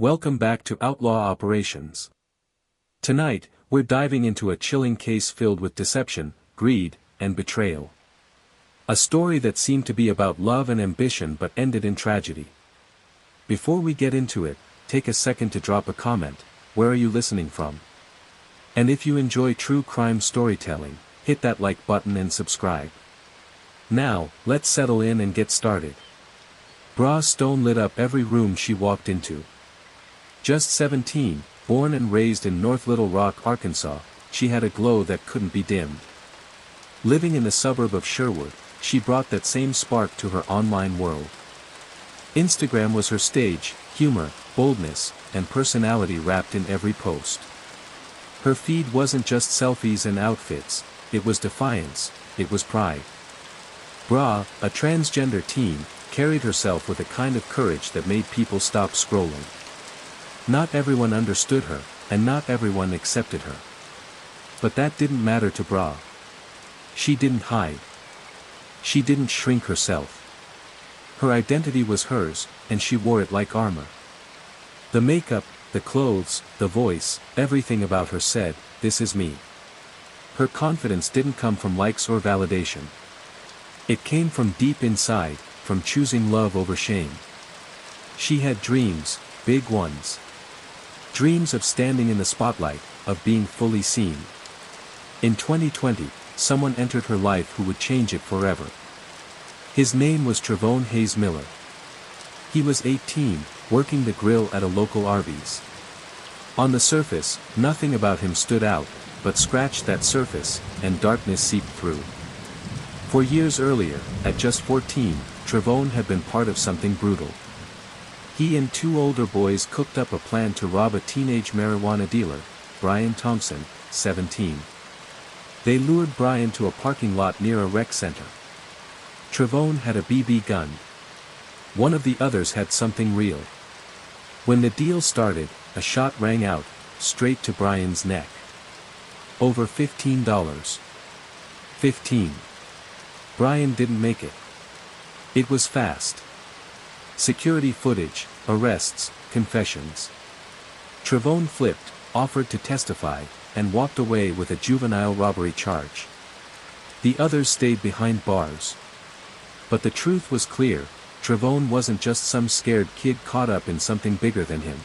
Welcome back to Outlaw Operations. Tonight, we're diving into a chilling case filled with deception, greed, and betrayal. A story that seemed to be about love and ambition but ended in tragedy. Before we get into it, take a second to drop a comment. Where are you listening from? And if you enjoy true crime storytelling, hit that like button and subscribe. Now, let's settle in and get started. Bra Stone lit up every room she walked into. Just 17, born and raised in North Little Rock, Arkansas, she had a glow that couldn't be dimmed. Living in the suburb of Sherwood, she brought that same spark to her online world. Instagram was her stage, humor, boldness, and personality wrapped in every post. Her feed wasn't just selfies and outfits, it was defiance, it was pride. Bra, a transgender teen, carried herself with a kind of courage that made people stop scrolling. Not everyone understood her, and not everyone accepted her. But that didn't matter to Bra. She didn't hide. She didn't shrink herself. Her identity was hers, and she wore it like armor. The makeup, the clothes, the voice, everything about her said, "This is me." Her confidence didn't come from likes or validation. It came from deep inside, from choosing love over shame. She had dreams, big ones. Dreams of standing in the spotlight, of being fully seen. In 2020, someone entered her life who would change it forever. His name was Trevone Hayes Miller. He was 18, working the grill at a local Arby's. On the surface, nothing about him stood out, but scratch that surface, and darkness seeped through. For years earlier, at just 14, Trevone had been part of something brutal. He and two older boys cooked up a plan to rob a teenage marijuana dealer, Brian Thompson, 17. They lured Brian to a parking lot near a rec center. Trevone had a BB gun. One of the others had something real. When the deal started, a shot rang out, straight to Brian's neck. Over $15. 15. Brian didn't make it. It was fast. Security footage, arrests, confessions. Trevone flipped, offered to testify, and walked away with a juvenile robbery charge. The others stayed behind bars. But the truth was clear, Trevone wasn't just some scared kid caught up in something bigger than him.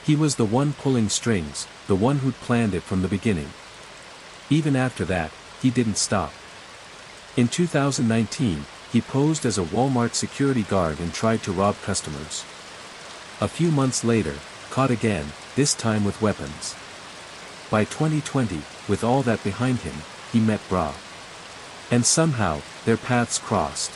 He was the one pulling strings, the one who'd planned it from the beginning. Even after that, he didn't stop. In 2019, he posed as a Walmart security guard and tried to rob customers. A few months later, caught again, this time with weapons. By 2020, with all that behind him, he met Bra. And somehow, their paths crossed.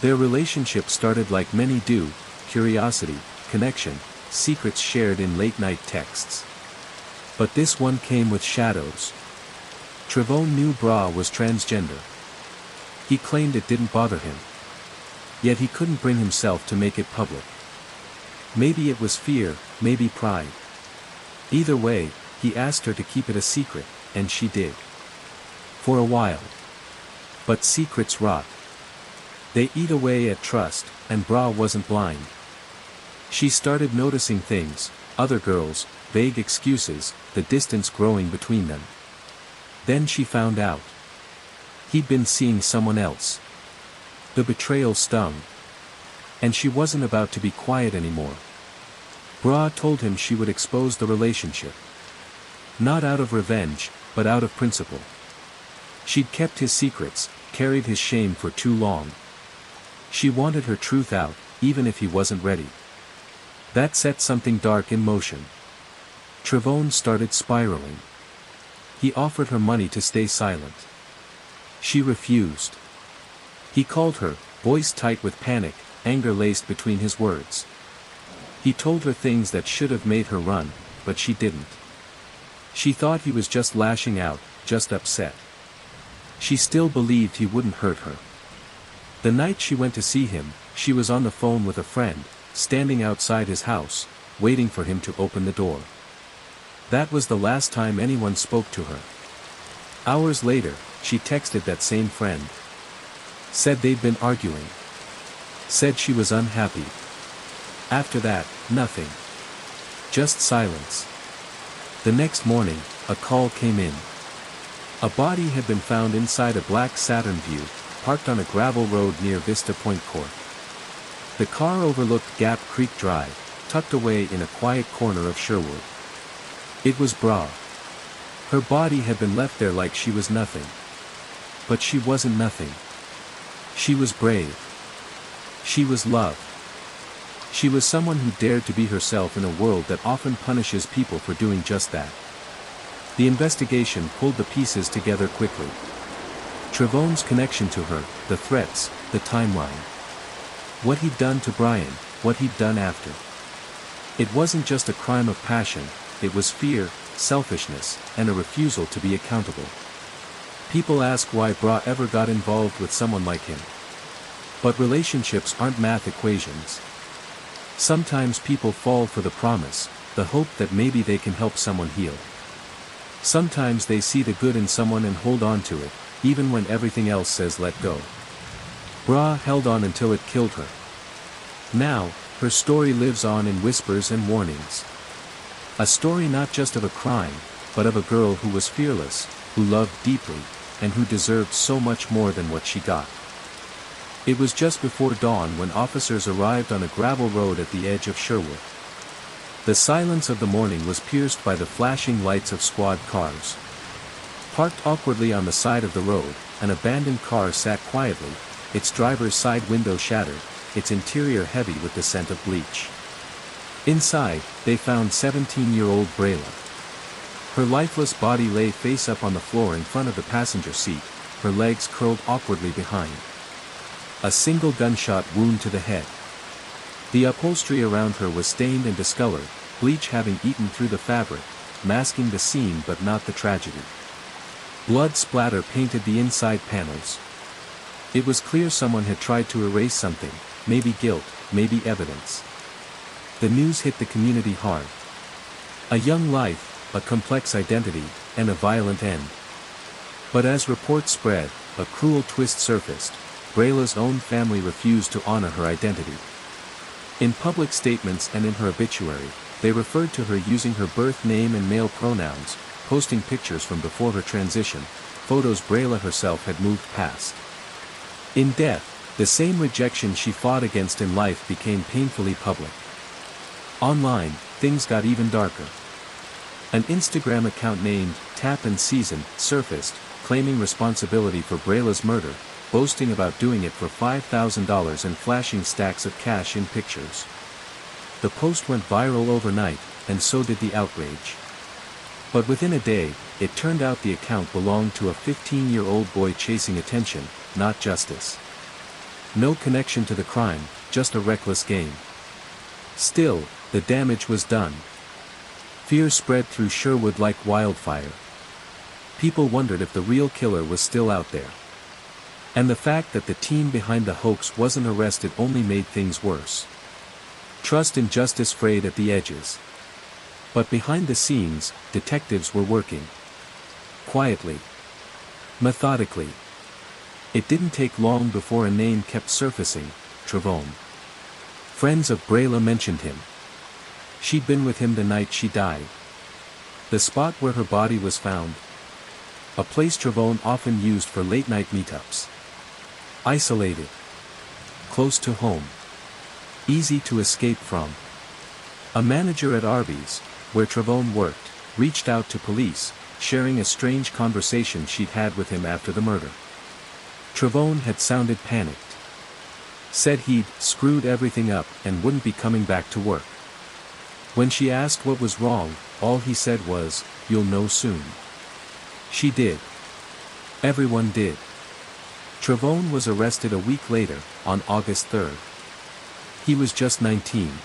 Their relationship started like many do, curiosity, connection, secrets shared in late-night texts. But this one came with shadows. Trevone knew Bra was transgender. He claimed it didn't bother him. Yet he couldn't bring himself to make it public. Maybe it was fear, maybe pride. Either way, he asked her to keep it a secret, and she did. For a while. But secrets rot. They eat away at trust, and Bra wasn't blind. She started noticing things, other girls, vague excuses, the distance growing between them. Then she found out. He'd been seeing someone else. The betrayal stung. And she wasn't about to be quiet anymore. Bra told him she would expose the relationship. Not out of revenge, but out of principle. She'd kept his secrets, carried his shame for too long. She wanted her truth out, even if he wasn't ready. That set something dark in motion. Trevone started spiraling. He offered her money to stay silent. She refused. He called her, voice tight with panic, anger laced between his words. He told her things that should have made her run, but she didn't. She thought he was just lashing out, just upset. She still believed he wouldn't hurt her. The night she went to see him, she was on the phone with a friend, standing outside his house, waiting for him to open the door. That was the last time anyone spoke to her. Hours later, she texted that same friend. Said they'd been arguing. Said she was unhappy. After that, nothing. Just silence. The next morning, a call came in. A body had been found inside a black Saturn Vue, parked on a gravel road near Vista Point Court. The car overlooked Gap Creek Drive, tucked away in a quiet corner of Sherwood. It was Bra. Her body had been left there like she was nothing. But she wasn't nothing. She was brave. She was loved. She was someone who dared to be herself in a world that often punishes people for doing just that. The investigation pulled the pieces together quickly. Travone's connection to her, the threats, the timeline. What he'd done to Brian, what he'd done after. It wasn't just a crime of passion, it was fear, selfishness, and a refusal to be accountable. People ask why Bra ever got involved with someone like him. But relationships aren't math equations. Sometimes people fall for the promise, the hope that maybe they can help someone heal. Sometimes they see the good in someone and hold on to it, even when everything else says let go. Bra held on until it killed her. Now, her story lives on in whispers and warnings. A story not just of a crime, but of a girl who was fearless, who loved deeply, and who deserved so much more than what she got. It was just before dawn when officers arrived on a gravel road at the edge of Sherwood. The silence of the morning was pierced by the flashing lights of squad cars. Parked awkwardly on the side of the road, an abandoned car sat quietly, its driver's side window shattered, its interior heavy with the scent of bleach. Inside, they found 17-year-old Brayla. Her lifeless body lay face up on the floor in front of the passenger seat, her legs curled awkwardly behind. A single gunshot wound to the head. The upholstery around her was stained and discolored, bleach having eaten through the fabric, masking the scene but not the tragedy. Blood splatter painted the inside panels. It was clear someone had tried to erase something, maybe guilt, maybe evidence. The news hit the community hard. A young life, a complex identity, and a violent end. But as reports spread, a cruel twist surfaced. Brayla's own family refused to honor her identity. In public statements and in her obituary, they referred to her using her birth name and male pronouns, posting pictures from before her transition, photos Brayla herself had moved past. In death, the same rejection she fought against in life became painfully public. Online, things got even darker. An Instagram account named Tap and Season surfaced, claiming responsibility for Brayla's murder, boasting about doing it for $5,000 and flashing stacks of cash in pictures. The post went viral overnight, and so did the outrage. But within a day, it turned out the account belonged to a 15-year-old boy chasing attention, not justice. No connection to the crime, just a reckless game. Still, the damage was done. Fear spread through Sherwood like wildfire. People wondered if the real killer was still out there. And the fact that the team behind the hoax wasn't arrested only made things worse. Trust in justice frayed at the edges. But behind the scenes, detectives were working. Quietly. Methodically. It didn't take long before a name kept surfacing, Travone. Friends of Brayla mentioned him. She'd been with him the night she died. The spot where her body was found. A place Travone often used for late-night meetups. Isolated. Close to home. Easy to escape from. A manager at Arby's, where Travone worked, reached out to police, sharing a strange conversation she'd had with him after the murder. Travone had sounded panicked. Said he'd screwed everything up and wouldn't be coming back to work. When she asked what was wrong, all he said was, "You'll know soon." She did. Everyone did. Travone was arrested a week later, on August 3rd. He was just 19.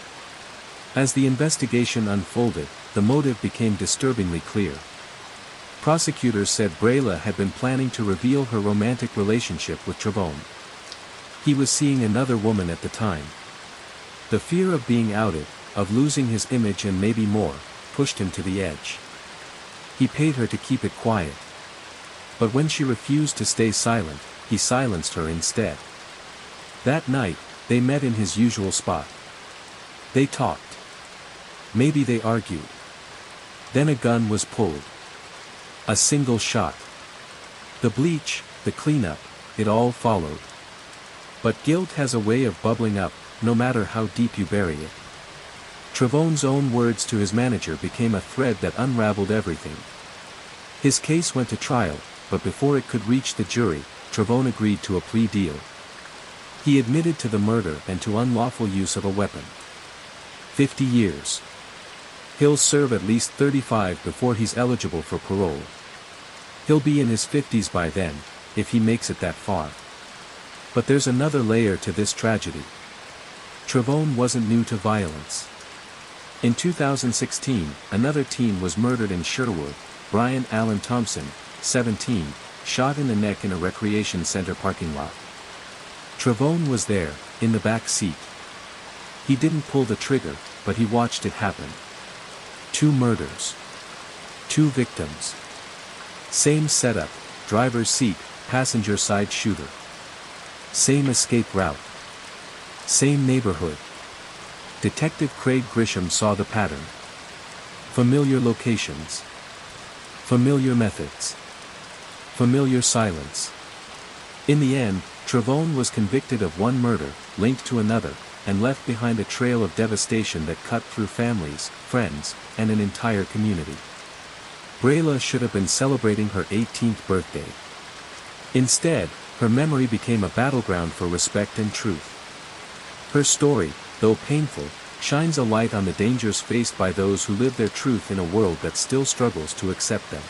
As the investigation unfolded, the motive became disturbingly clear. Prosecutors said Brayla had been planning to reveal her romantic relationship with Travone. He was seeing another woman at the time. The fear of being outed, of losing his image and maybe more, pushed him to the edge. He paid her to keep it quiet. But when she refused to stay silent, he silenced her instead. That night, they met in his usual spot. They talked. Maybe they argued. Then a gun was pulled. A single shot. The bleach, the cleanup, it all followed. But guilt has a way of bubbling up, no matter how deep you bury it. Travone's own words to his manager became a thread that unraveled everything. His case went to trial, but before it could reach the jury, Travone agreed to a plea deal. He admitted to the murder and to unlawful use of a weapon. 50 years. He'll serve at least 35 before he's eligible for parole. He'll be in his 50s by then, if he makes it that far. But there's another layer to this tragedy. Travone wasn't new to violence. In 2016, another teen was murdered in Sherwood. Brian Allen Thompson, 17, shot in the neck in a recreation center parking lot. Travone was there, in the back seat. He didn't pull the trigger, but he watched it happen. 2 murders. 2 victims. Same setup, driver's seat, passenger side shooter. Same escape route. Same neighborhood. Detective Craig Grisham saw the pattern. Familiar locations. Familiar methods. Familiar silence. In the end, Travone was convicted of 1 murder, linked to another, and left behind a trail of devastation that cut through families, friends, and an entire community. Brayla should have been celebrating her 18th birthday. Instead, her memory became a battleground for respect and truth. Her story, though painful, shines a light on the dangers faced by those who live their truth in a world that still struggles to accept them.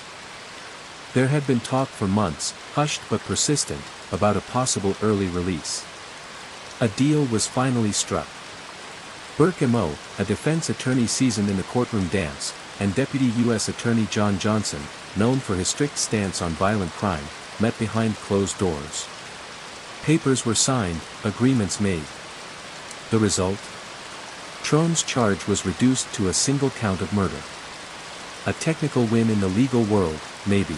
There had been talk for months, hushed but persistent, about a possible early release. A deal was finally struck. Burke Mo, a defense attorney seasoned in the courtroom dance, and Deputy U.S. Attorney John Johnson, known for his strict stance on violent crime, met behind closed doors. Papers were signed, agreements made. The result? Trone's charge was reduced to a single count of murder. A technical win in the legal world, maybe.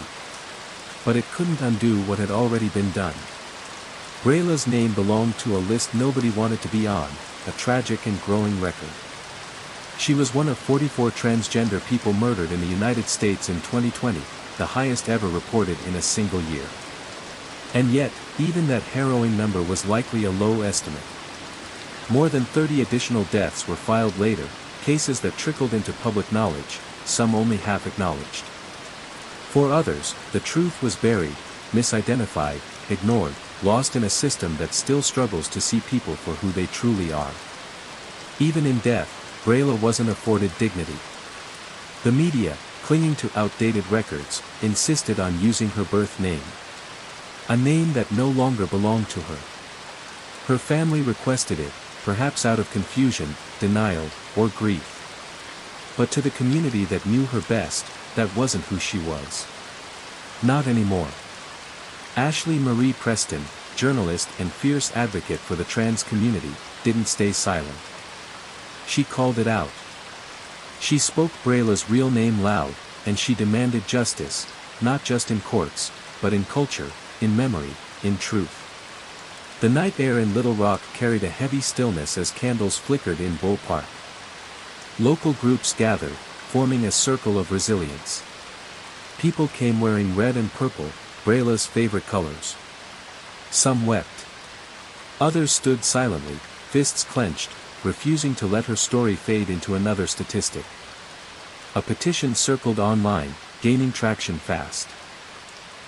But it couldn't undo what had already been done. Brayla's name belonged to a list nobody wanted to be on, a tragic and growing record. She was one of 44 transgender people murdered in the United States in 2020, the highest ever reported in a single year. And yet, even that harrowing number was likely a low estimate. More than 30 additional deaths were filed later, cases that trickled into public knowledge, some only half acknowledged. For others, the truth was buried, misidentified, ignored, lost in a system that still struggles to see people for who they truly are. Even in death, Brayla wasn't afforded dignity. The media, clinging to outdated records, insisted on using her birth name. A name that no longer belonged to her. Her family requested it, perhaps out of confusion, denial, or grief. But to the community that knew her best, that wasn't who she was. Not anymore. Ashley Marie Preston, journalist and fierce advocate for the trans community, didn't stay silent. She called it out. She spoke Brayla's real name loud, and she demanded justice, not just in courts, but in culture, in memory, in truth. The night air in Little Rock carried a heavy stillness as candles flickered in Bull Park. Local groups gathered, forming a circle of resilience. People came wearing red and purple, Brayla's favorite colors. Some wept. Others stood silently, fists clenched, refusing to let her story fade into another statistic. A petition circled online, gaining traction fast.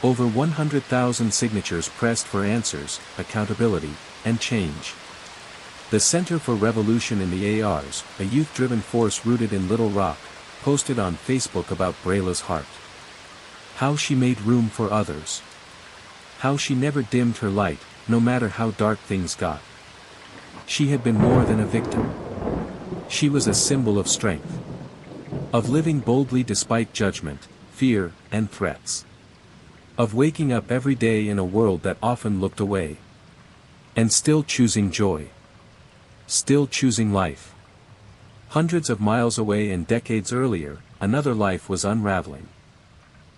Over 100,000 signatures pressed for answers, accountability, and change. The Center for Revolution in the ARs, a youth-driven force rooted in Little Rock, posted on Facebook about Brayla's heart. How she made room for others. How she never dimmed her light, no matter how dark things got. She had been more than a victim. She was a symbol of strength. Of living boldly despite judgment, fear, and threats. Of waking up every day in a world that often looked away. And still choosing joy. Still choosing life. Hundreds of miles away and decades earlier, another life was unraveling.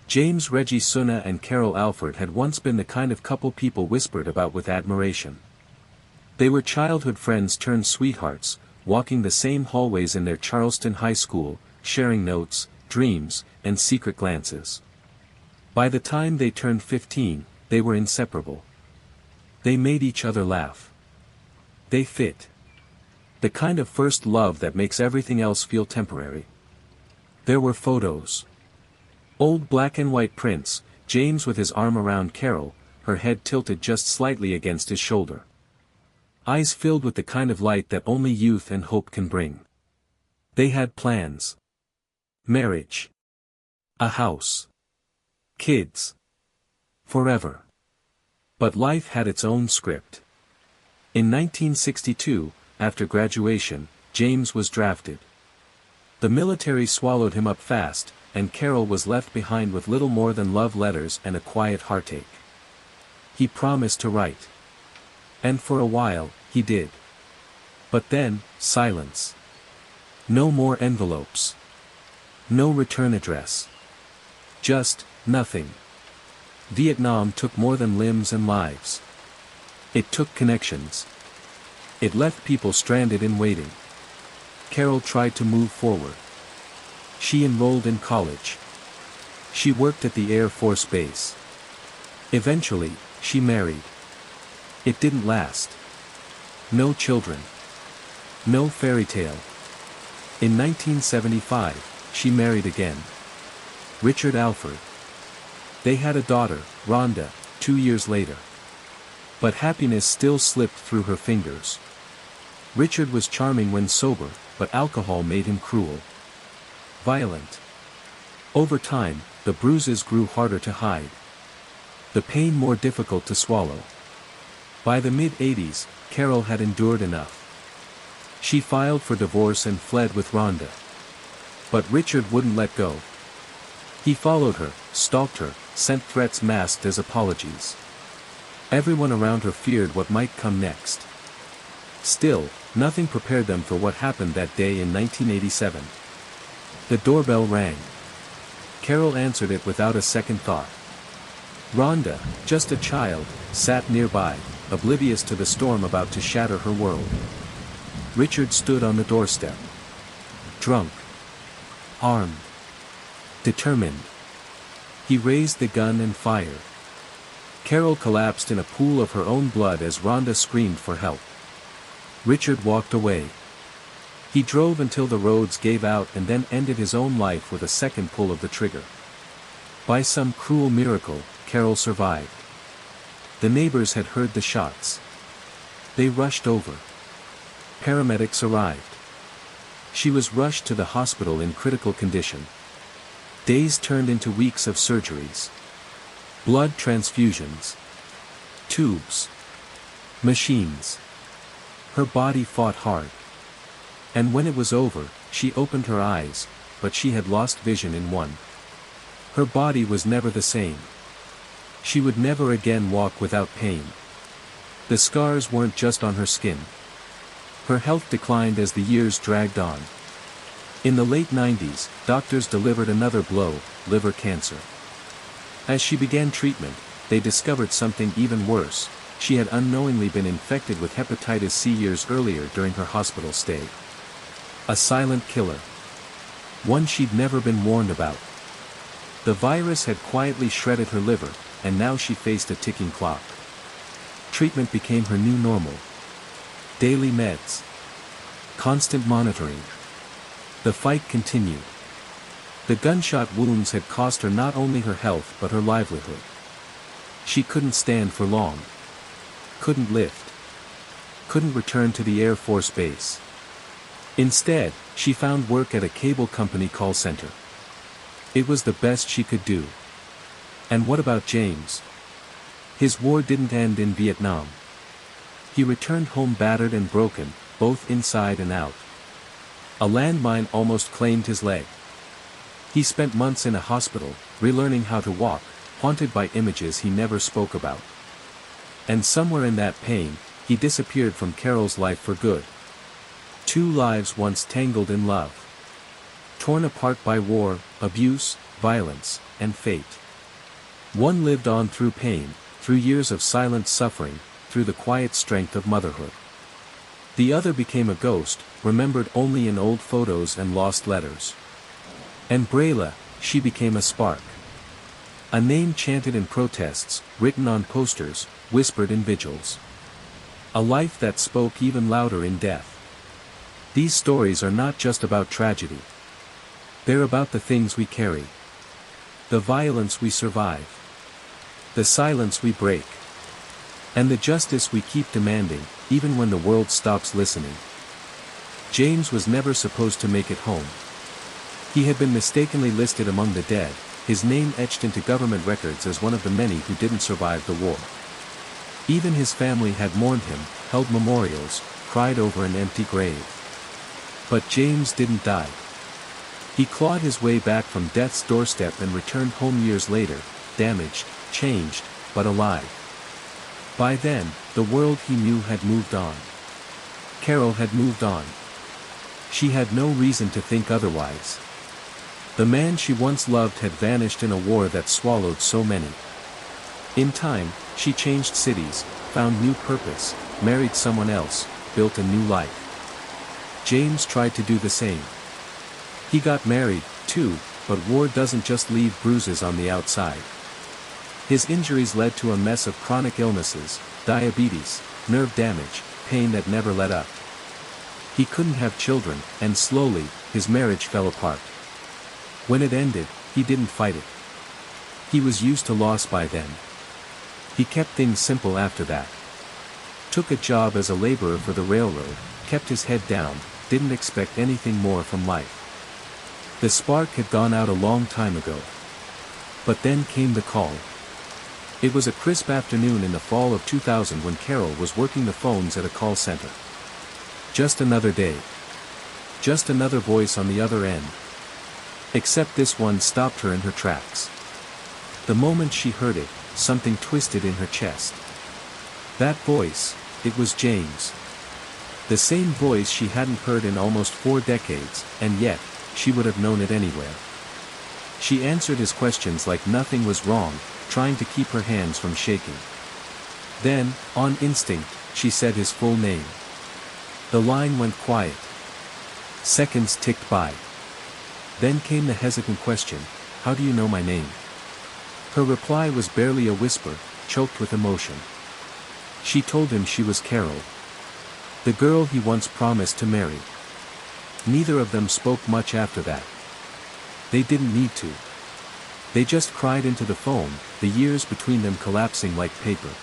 James Reggie Suna and Carol Alford had once been the kind of couple people whispered about with admiration. They were childhood friends turned sweethearts, walking the same hallways in their Charleston high school, sharing notes, dreams, and secret glances. By the time they turned 15, they were inseparable. They made each other laugh. They fit. The kind of first love that makes everything else feel temporary. There were photos. Old black and white prints, James with his arm around Carol, her head tilted just slightly against his shoulder. Eyes filled with the kind of light that only youth and hope can bring. They had plans. Marriage. A house. Kids. Forever. But life had its own script. In 1962, after graduation, James was drafted. The military swallowed him up fast, and Carol was left behind with little more than love letters and a quiet heartache. He promised to write. And for a while, he did. But then, silence. No more envelopes. No return address. Just, nothing. Vietnam took more than limbs and lives. It took connections. It left people stranded in waiting. Carol tried to move forward. She enrolled in college. She worked at the Air Force Base. Eventually, she married. It didn't last. No children. No fairy tale. In 1975, she married again. Richard Alford. They had a daughter, Rhonda, 2 years later. But happiness still slipped through her fingers. Richard was charming when sober, but alcohol made him cruel. Violent. Over time, the bruises grew harder to hide. The pain more difficult to swallow. By the mid-80s, Carol had endured enough. She filed for divorce and fled with Rhonda. But Richard wouldn't let go. He followed her, stalked her, sent threats masked as apologies. Everyone around her feared what might come next. Still, nothing prepared them for what happened that day in 1987. The doorbell rang. Carol answered it without a second thought. Rhonda, just a child, sat nearby, oblivious to the storm about to shatter her world. Richard stood on the doorstep. Drunk. Armed. Determined. He raised the gun and fired. Carol collapsed in a pool of her own blood as Rhonda screamed for help. Richard walked away. He drove until the roads gave out and then ended his own life with a second pull of the trigger. By some cruel miracle, Carol survived. The neighbors had heard the shots. They rushed over. Paramedics arrived. She was rushed to the hospital in critical condition. Days turned into weeks of surgeries. Blood transfusions. Tubes. Machines. Her body fought hard. And when it was over, she opened her eyes, but she had lost vision in one. Her body was never the same. She would never again walk without pain. The scars weren't just on her skin. Her health declined as the years dragged on. In the late 90s, doctors delivered another blow, liver cancer. As she began treatment, they discovered something even worse. She had unknowingly been infected with hepatitis C years earlier during her hospital stay. A silent killer. One she'd never been warned about. The virus had quietly shredded her liver, and now she faced a ticking clock. Treatment became her new normal. Daily meds. Constant monitoring. The fight continued. The gunshot wounds had cost her not only her health but her livelihood. She couldn't stand for long. Couldn't lift. Couldn't return to the Air Force Base. Instead, she found work at a cable company call center. It was the best she could do. And what about James? His war didn't end in Vietnam. He returned home battered and broken, both inside and out. A landmine almost claimed his leg. He spent months in a hospital, relearning how to walk, haunted by images he never spoke about. And somewhere in that pain, he disappeared from Carol's life for good. Two lives once tangled in love. Torn apart by war, abuse, violence, and fate. One lived on through pain, through years of silent suffering, through the quiet strength of motherhood. The other became a ghost, remembered only in old photos and lost letters. And Brayla, she became a spark. A name chanted in protests, written on posters, whispered in vigils. A life that spoke even louder in death. These stories are not just about tragedy. They're about the things we carry. The violence we survive. The silence we break. And the justice we keep demanding, even when the world stops listening. James was never supposed to make it home. He had been mistakenly listed among the dead, his name etched into government records as one of the many who didn't survive the war. Even his family had mourned him, held memorials, cried over an empty grave. But James didn't die. He clawed his way back from death's doorstep and returned home years later, damaged, changed, but alive. By then, the world he knew had moved on. Carol had moved on. She had no reason to think otherwise. The man she once loved had vanished in a war that swallowed so many. In time, she changed cities, found new purpose, married someone else, built a new life. James tried to do the same. He got married, too, but war doesn't just leave bruises on the outside. His injuries led to a mess of chronic illnesses, diabetes, nerve damage, pain that never let up. He couldn't have children, and slowly, his marriage fell apart. When it ended, he didn't fight it. He was used to loss by then. He kept things simple after that. Took a job as a laborer for the railroad, kept his head down, didn't expect anything more from life. The spark had gone out a long time ago. But then came the call. It was a crisp afternoon in the fall of 2000 when Carol was working the phones at a call center. Just another day. Just another voice on the other end. Except this one stopped her in her tracks. The moment she heard it, something twisted in her chest. That voice, it was James. The same voice she hadn't heard in almost 4 decades, and yet, she would have known it anywhere. She answered his questions like nothing was wrong, trying to keep her hands from shaking. Then, on instinct, she said his full name. The line went quiet. Seconds ticked by. Then came the hesitant question, "How do you know my name?" Her reply was barely a whisper, choked with emotion. She told him she was Carol. The girl he once promised to marry. Neither of them spoke much after that. They didn't need to. They just cried into the phone, the years between them collapsing like paper.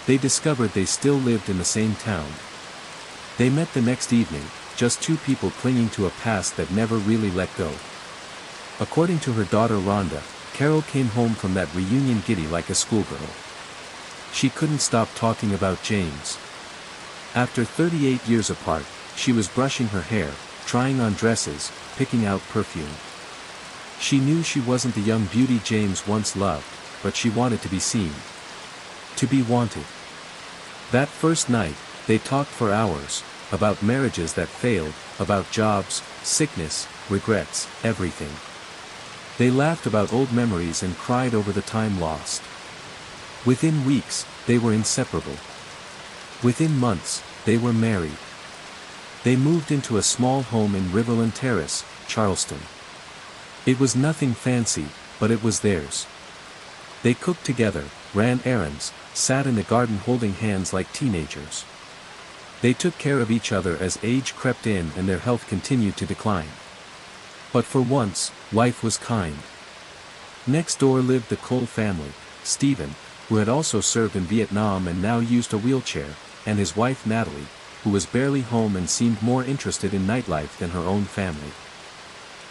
They discovered they still lived in the same town. They met the next evening, just two people clinging to a past that never really let go. According to her daughter Rhonda, Carol came home from that reunion giddy like a schoolgirl. She couldn't stop talking about James. After 38 years apart, she was brushing her hair, trying on dresses, picking out perfume. She knew she wasn't the young beauty James once loved, but she wanted to be seen. To be wanted. That first night, they talked for hours, about marriages that failed, about jobs, sickness, regrets, everything. They laughed about old memories and cried over the time lost. Within weeks, they were inseparable. Within months, they were married. They moved into a small home in Riverland Terrace, Charleston. It was nothing fancy, but it was theirs. They cooked together, ran errands, sat in the garden holding hands like teenagers. They took care of each other as age crept in and their health continued to decline. But for once, life was kind. Next door lived the Cole family, Stephen, who had also served in Vietnam and now used a wheelchair, and his wife Natalie, who was barely home and seemed more interested in nightlife than her own family.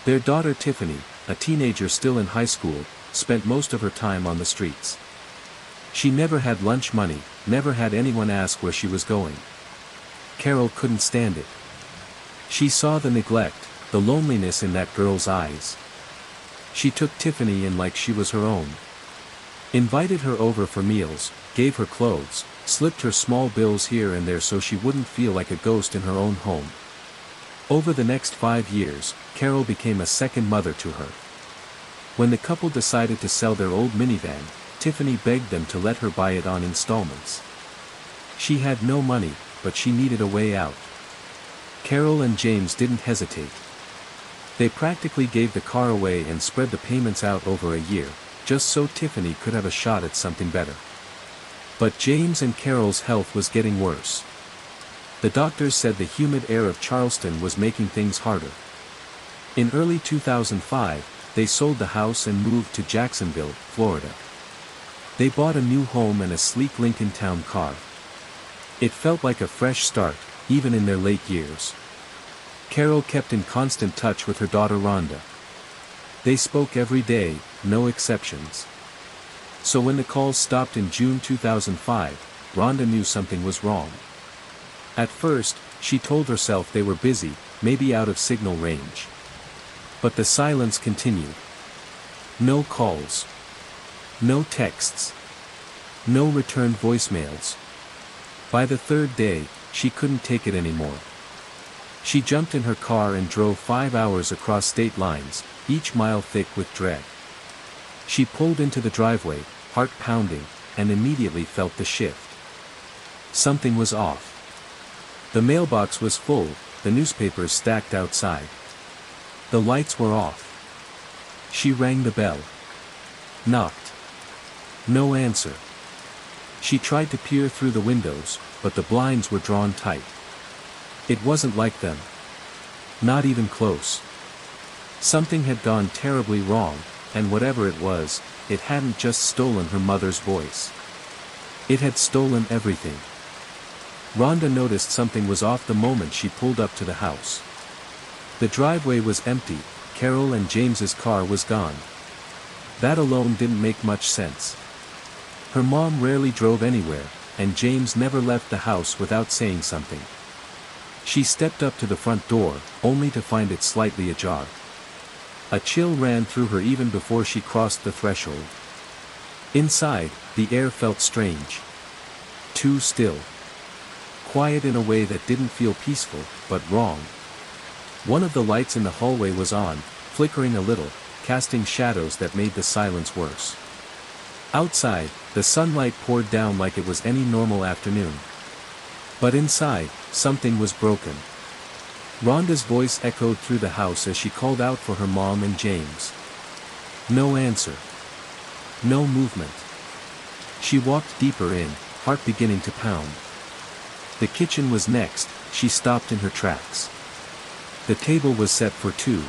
Their daughter Tiffany, a teenager still in high school, spent most of her time on the streets. She never had lunch money, never had anyone ask where she was going. Carol couldn't stand it. She saw the neglect, the loneliness in that girl's eyes. She took Tiffany in like she was her own. Invited her over for meals, gave her clothes, slipped her small bills here and there so she wouldn't feel like a ghost in her own home. Over the next 5 years, Carol became a second mother to her. When the couple decided to sell their old minivan, Tiffany begged them to let her buy it on installments. She had no money, but she needed a way out. Carol and James didn't hesitate. They practically gave the car away and spread the payments out over a year, just so Tiffany could have a shot at something better. But James and Carol's health was getting worse. The doctors said the humid air of Charleston was making things harder. In early 2005, they sold the house and moved to Jacksonville, Florida. They bought a new home and a sleek Lincoln Town car. It felt like a fresh start, even in their late years. Carol kept in constant touch with her daughter Rhonda. They spoke every day, no exceptions. So when the calls stopped in June 2005, Rhonda knew something was wrong. At first, she told herself they were busy, maybe out of signal range. But the silence continued. No calls. No texts. No returned voicemails. By the third day, she couldn't take it anymore. She jumped in her car and drove 5 hours across state lines, each mile thick with dread. She pulled into the driveway, heart pounding, and immediately felt the shift. Something was off. The mailbox was full, the newspapers stacked outside. The lights were off. She rang the bell. Knocked. No answer. She tried to peer through the windows, but the blinds were drawn tight. It wasn't like them. Not even close. Something had gone terribly wrong, and whatever it was, it hadn't just stolen her mother's voice. It had stolen everything. Rhonda noticed something was off the moment she pulled up to the house. The driveway was empty, Carol and James's car was gone. That alone didn't make much sense. Her mom rarely drove anywhere, and James never left the house without saying something. She stepped up to the front door, only to find it slightly ajar. A chill ran through her even before she crossed the threshold. Inside, the air felt strange. Too still. Quiet in a way that didn't feel peaceful, but wrong. One of the lights in the hallway was on, flickering a little, casting shadows that made the silence worse. Outside, the sunlight poured down like it was any normal afternoon. But inside, something was broken. Rhonda's voice echoed through the house as she called out for her mom and James. No answer. No movement. She walked deeper in, heart beginning to pound. The kitchen was next, she stopped in her tracks. The table was set for two.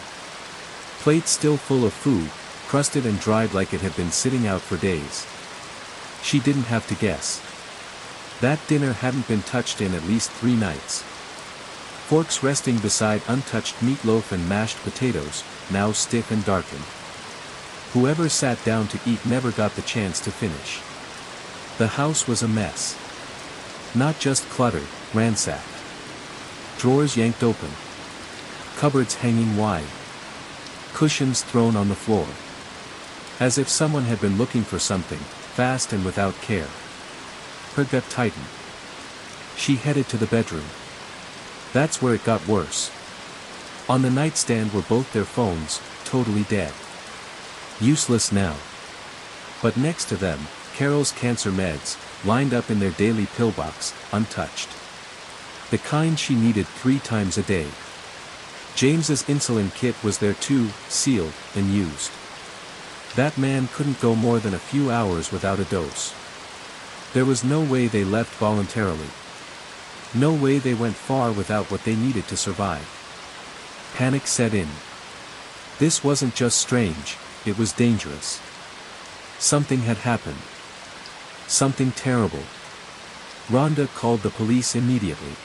Plates still full of food, crusted and dried like it had been sitting out for days. She didn't have to guess. That dinner hadn't been touched in at least 3 nights. Forks resting beside untouched meatloaf and mashed potatoes, now stiff and darkened. Whoever sat down to eat never got the chance to finish. The house was a mess. Not just cluttered, ransacked. Drawers yanked open. Cupboards hanging wide. Cushions thrown on the floor. As if someone had been looking for something, fast and without care. Her gut tightened. She headed to the bedroom. That's where it got worse. On the nightstand were both their phones, totally dead. Useless now. But next to them, Carol's cancer meds, lined up in their daily pillbox, untouched. The kind she needed 3 times a day. James's insulin kit was there too, sealed and used. That man couldn't go more than a few hours without a dose. There was no way they left voluntarily. No way they went far without what they needed to survive. Panic set in. This wasn't just strange, it was dangerous. Something had happened. Something terrible. Rhonda called the police immediately.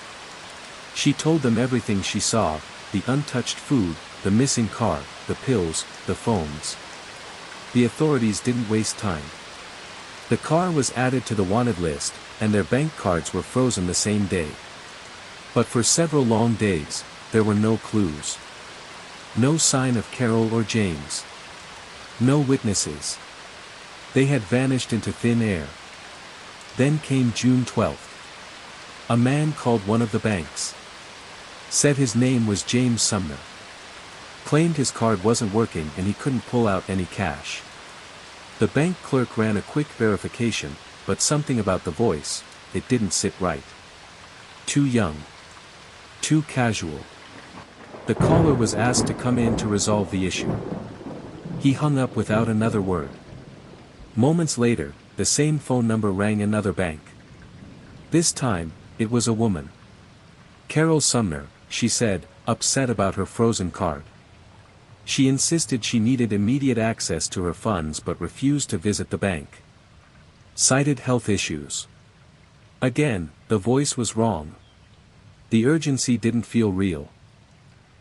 She told them everything she saw, the untouched food, the missing car, the pills, the phones. The authorities didn't waste time. The car was added to the wanted list, and their bank cards were frozen the same day. But for several long days, there were no clues. No sign of Carol or James. No witnesses. They had vanished into thin air. Then came June 12th. A man called one of the banks. Said his name was James Sumner. Claimed his card wasn't working and he couldn't pull out any cash. The bank clerk ran a quick verification, but something about the voice, it didn't sit right. Too young. Too casual. The caller was asked to come in to resolve the issue. He hung up without another word. Moments later, the same phone number rang another bank. This time, it was a woman. Carol Sumner, she said, upset about her frozen card. She insisted she needed immediate access to her funds but refused to visit the bank. Cited health issues. Again, the voice was wrong. The urgency didn't feel real.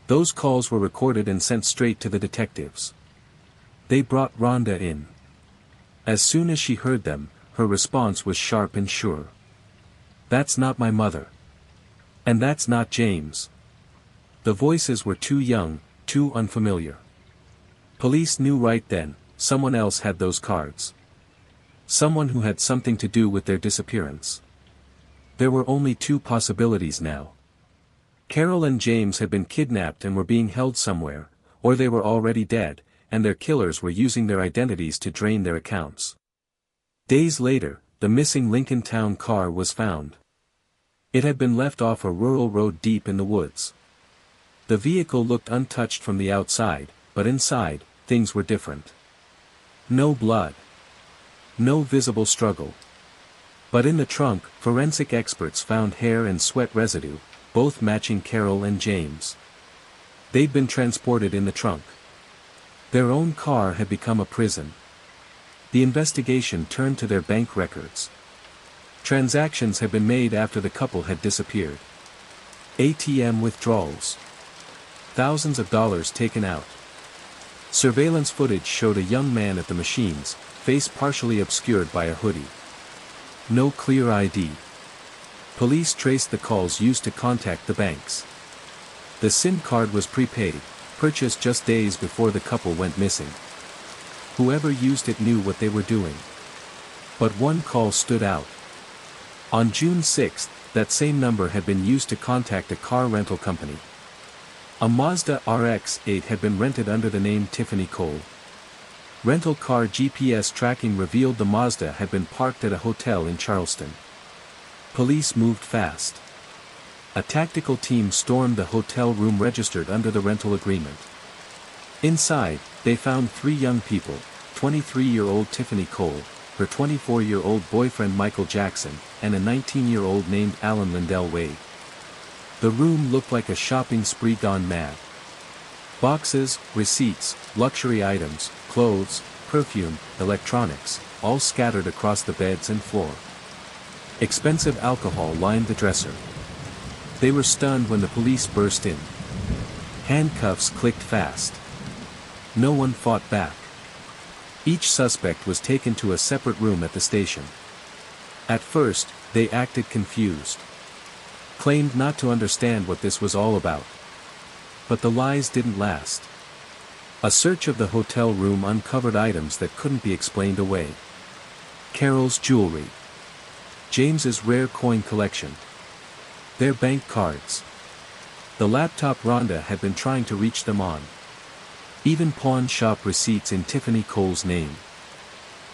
Those calls were recorded and sent straight to the detectives. They brought Rhonda in. As soon as she heard them, her response was sharp and sure. "That's not my mother. And that's not James." The voices were too young, too unfamiliar. Police knew right then, someone else had those cards. Someone who had something to do with their disappearance. There were only two possibilities now. Carol and James had been kidnapped and were being held somewhere, or they were already dead, and their killers were using their identities to drain their accounts. Days later, the missing Lincoln Town car was found. It had been left off a rural road deep in the woods. The vehicle looked untouched from the outside, but inside, things were different. No blood. No visible struggle. But in the trunk, forensic experts found hair and sweat residue, both matching Carol and James. They'd been transported in the trunk. Their own car had become a prison. The investigation turned to their bank records. Transactions had been made after the couple had disappeared. ATM withdrawals. Thousands of dollars taken out. Surveillance footage showed a young man at the machines, face partially obscured by a hoodie. No clear ID. Police traced the calls used to contact the banks. The SIM card was prepaid, purchased just days before the couple went missing. Whoever used it knew what they were doing. But one call stood out. On June 6, that same number had been used to contact a car rental company. A Mazda RX-8 had been rented under the name Tiffany Cole. Rental car GPS tracking revealed the Mazda had been parked at a hotel in Charleston. Police moved fast. A tactical team stormed the hotel room registered under the rental agreement. Inside, they found three young people, 23-year-old Tiffany Cole, her 24-year-old boyfriend Michael Jackson, and a 19-year-old named Alan Lindell Wade. The room looked like a shopping spree gone mad. Boxes, receipts, luxury items, clothes, perfume, electronics, all scattered across the beds and floor. Expensive alcohol lined the dresser. They were stunned when the police burst in. Handcuffs clicked fast. No one fought back. Each suspect was taken to a separate room at the station. At first, they acted confused. Claimed not to understand what this was all about. But the lies didn't last. A search of the hotel room uncovered items that couldn't be explained away. Carol's jewelry. James's rare coin collection. Their bank cards. The laptop Rhonda had been trying to reach them on. Even pawn shop receipts in Tiffany Cole's name.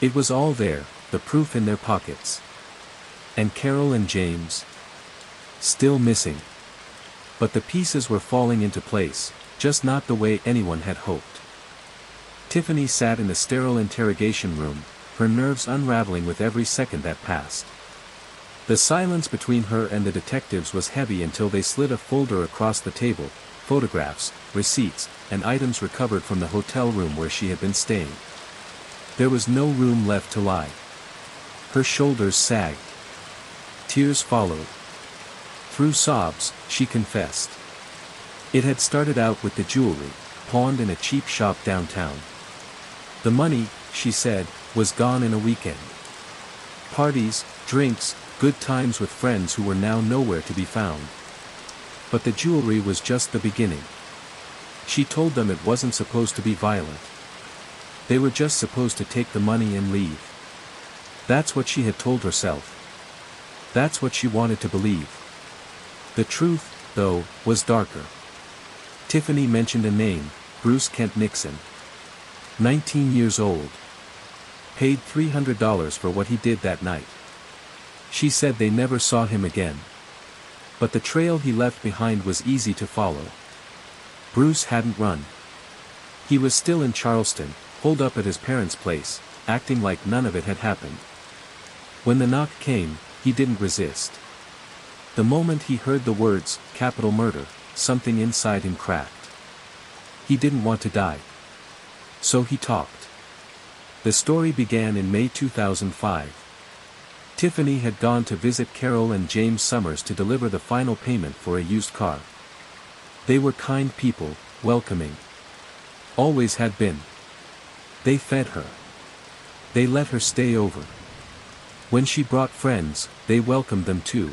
It was all there, the proof in their pockets. And Carol and James? Still missing. But the pieces were falling into place, just not the way anyone had hoped. Tiffany sat in the sterile interrogation room, her nerves unraveling with every second that passed. The silence between her and the detectives was heavy until they slid a folder across the table, photographs, receipts, and items recovered from the hotel room where she had been staying. There was no room left to lie. Her shoulders sagged. Tears followed. Through sobs, she confessed. It had started out with the jewelry, pawned in a cheap shop downtown. The money, she said, was gone in a weekend. Parties, drinks, good times with friends who were now nowhere to be found. But the jewelry was just the beginning. She told them it wasn't supposed to be violent. They were just supposed to take the money and leave. That's what she had told herself. That's what she wanted to believe. The truth, though, was darker. Tiffany mentioned a name, Bruce Kent Nixon. 19 years old. Paid $300 for what he did that night. She said they never saw him again. But the trail he left behind was easy to follow. Bruce hadn't run. He was still in Charleston, holed up at his parents' place, acting like none of it had happened. When the knock came, he didn't resist. The moment he heard the words, "capital murder," something inside him cracked. He didn't want to die. So he talked. The story began in May 2005. Tiffany had gone to visit Carol and James Summers to deliver the final payment for a used car. They were kind people, welcoming. Always had been. They fed her. They let her stay over. When she brought friends, they welcomed them too.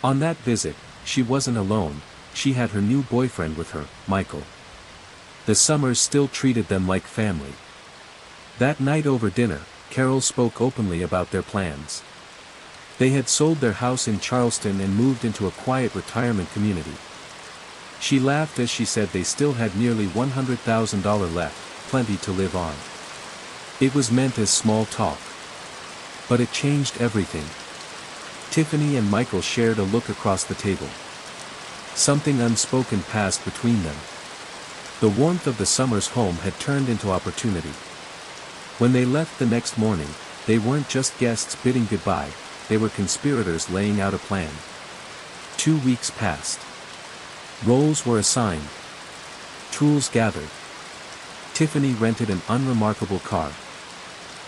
On that visit, she wasn't alone, she had her new boyfriend with her, Michael. The Summers still treated them like family. That night over dinner, Carol spoke openly about their plans. They had sold their house in Charleston and moved into a quiet retirement community. She laughed as she said they still had nearly $100,000 left, plenty to live on. It was meant as small talk. But it changed everything. Tiffany and Michael shared a look across the table. Something unspoken passed between them. The warmth of the Summers home had turned into opportunity. When they left the next morning, they weren't just guests bidding goodbye, they were conspirators laying out a plan. 2 weeks passed. Roles were assigned. Tools gathered. Tiffany rented an unremarkable car.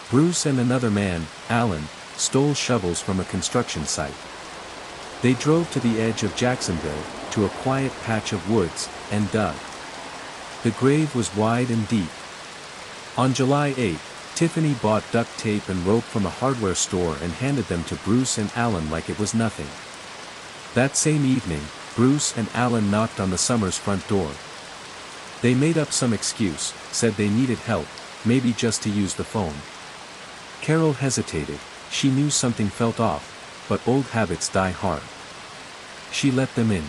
Bruce and another man, Alan, stole shovels from a construction site. They drove to the edge of Jacksonville, to a quiet patch of woods, and dug. The grave was wide and deep. On July 8, Tiffany bought duct tape and rope from a hardware store and handed them to Bruce and Alan like it was nothing. That same evening, Bruce and Alan knocked on the Summers' front door. They made up some excuse, said they needed help, maybe just to use the phone. Carol hesitated, she knew something felt off, but old habits die hard. She let them in.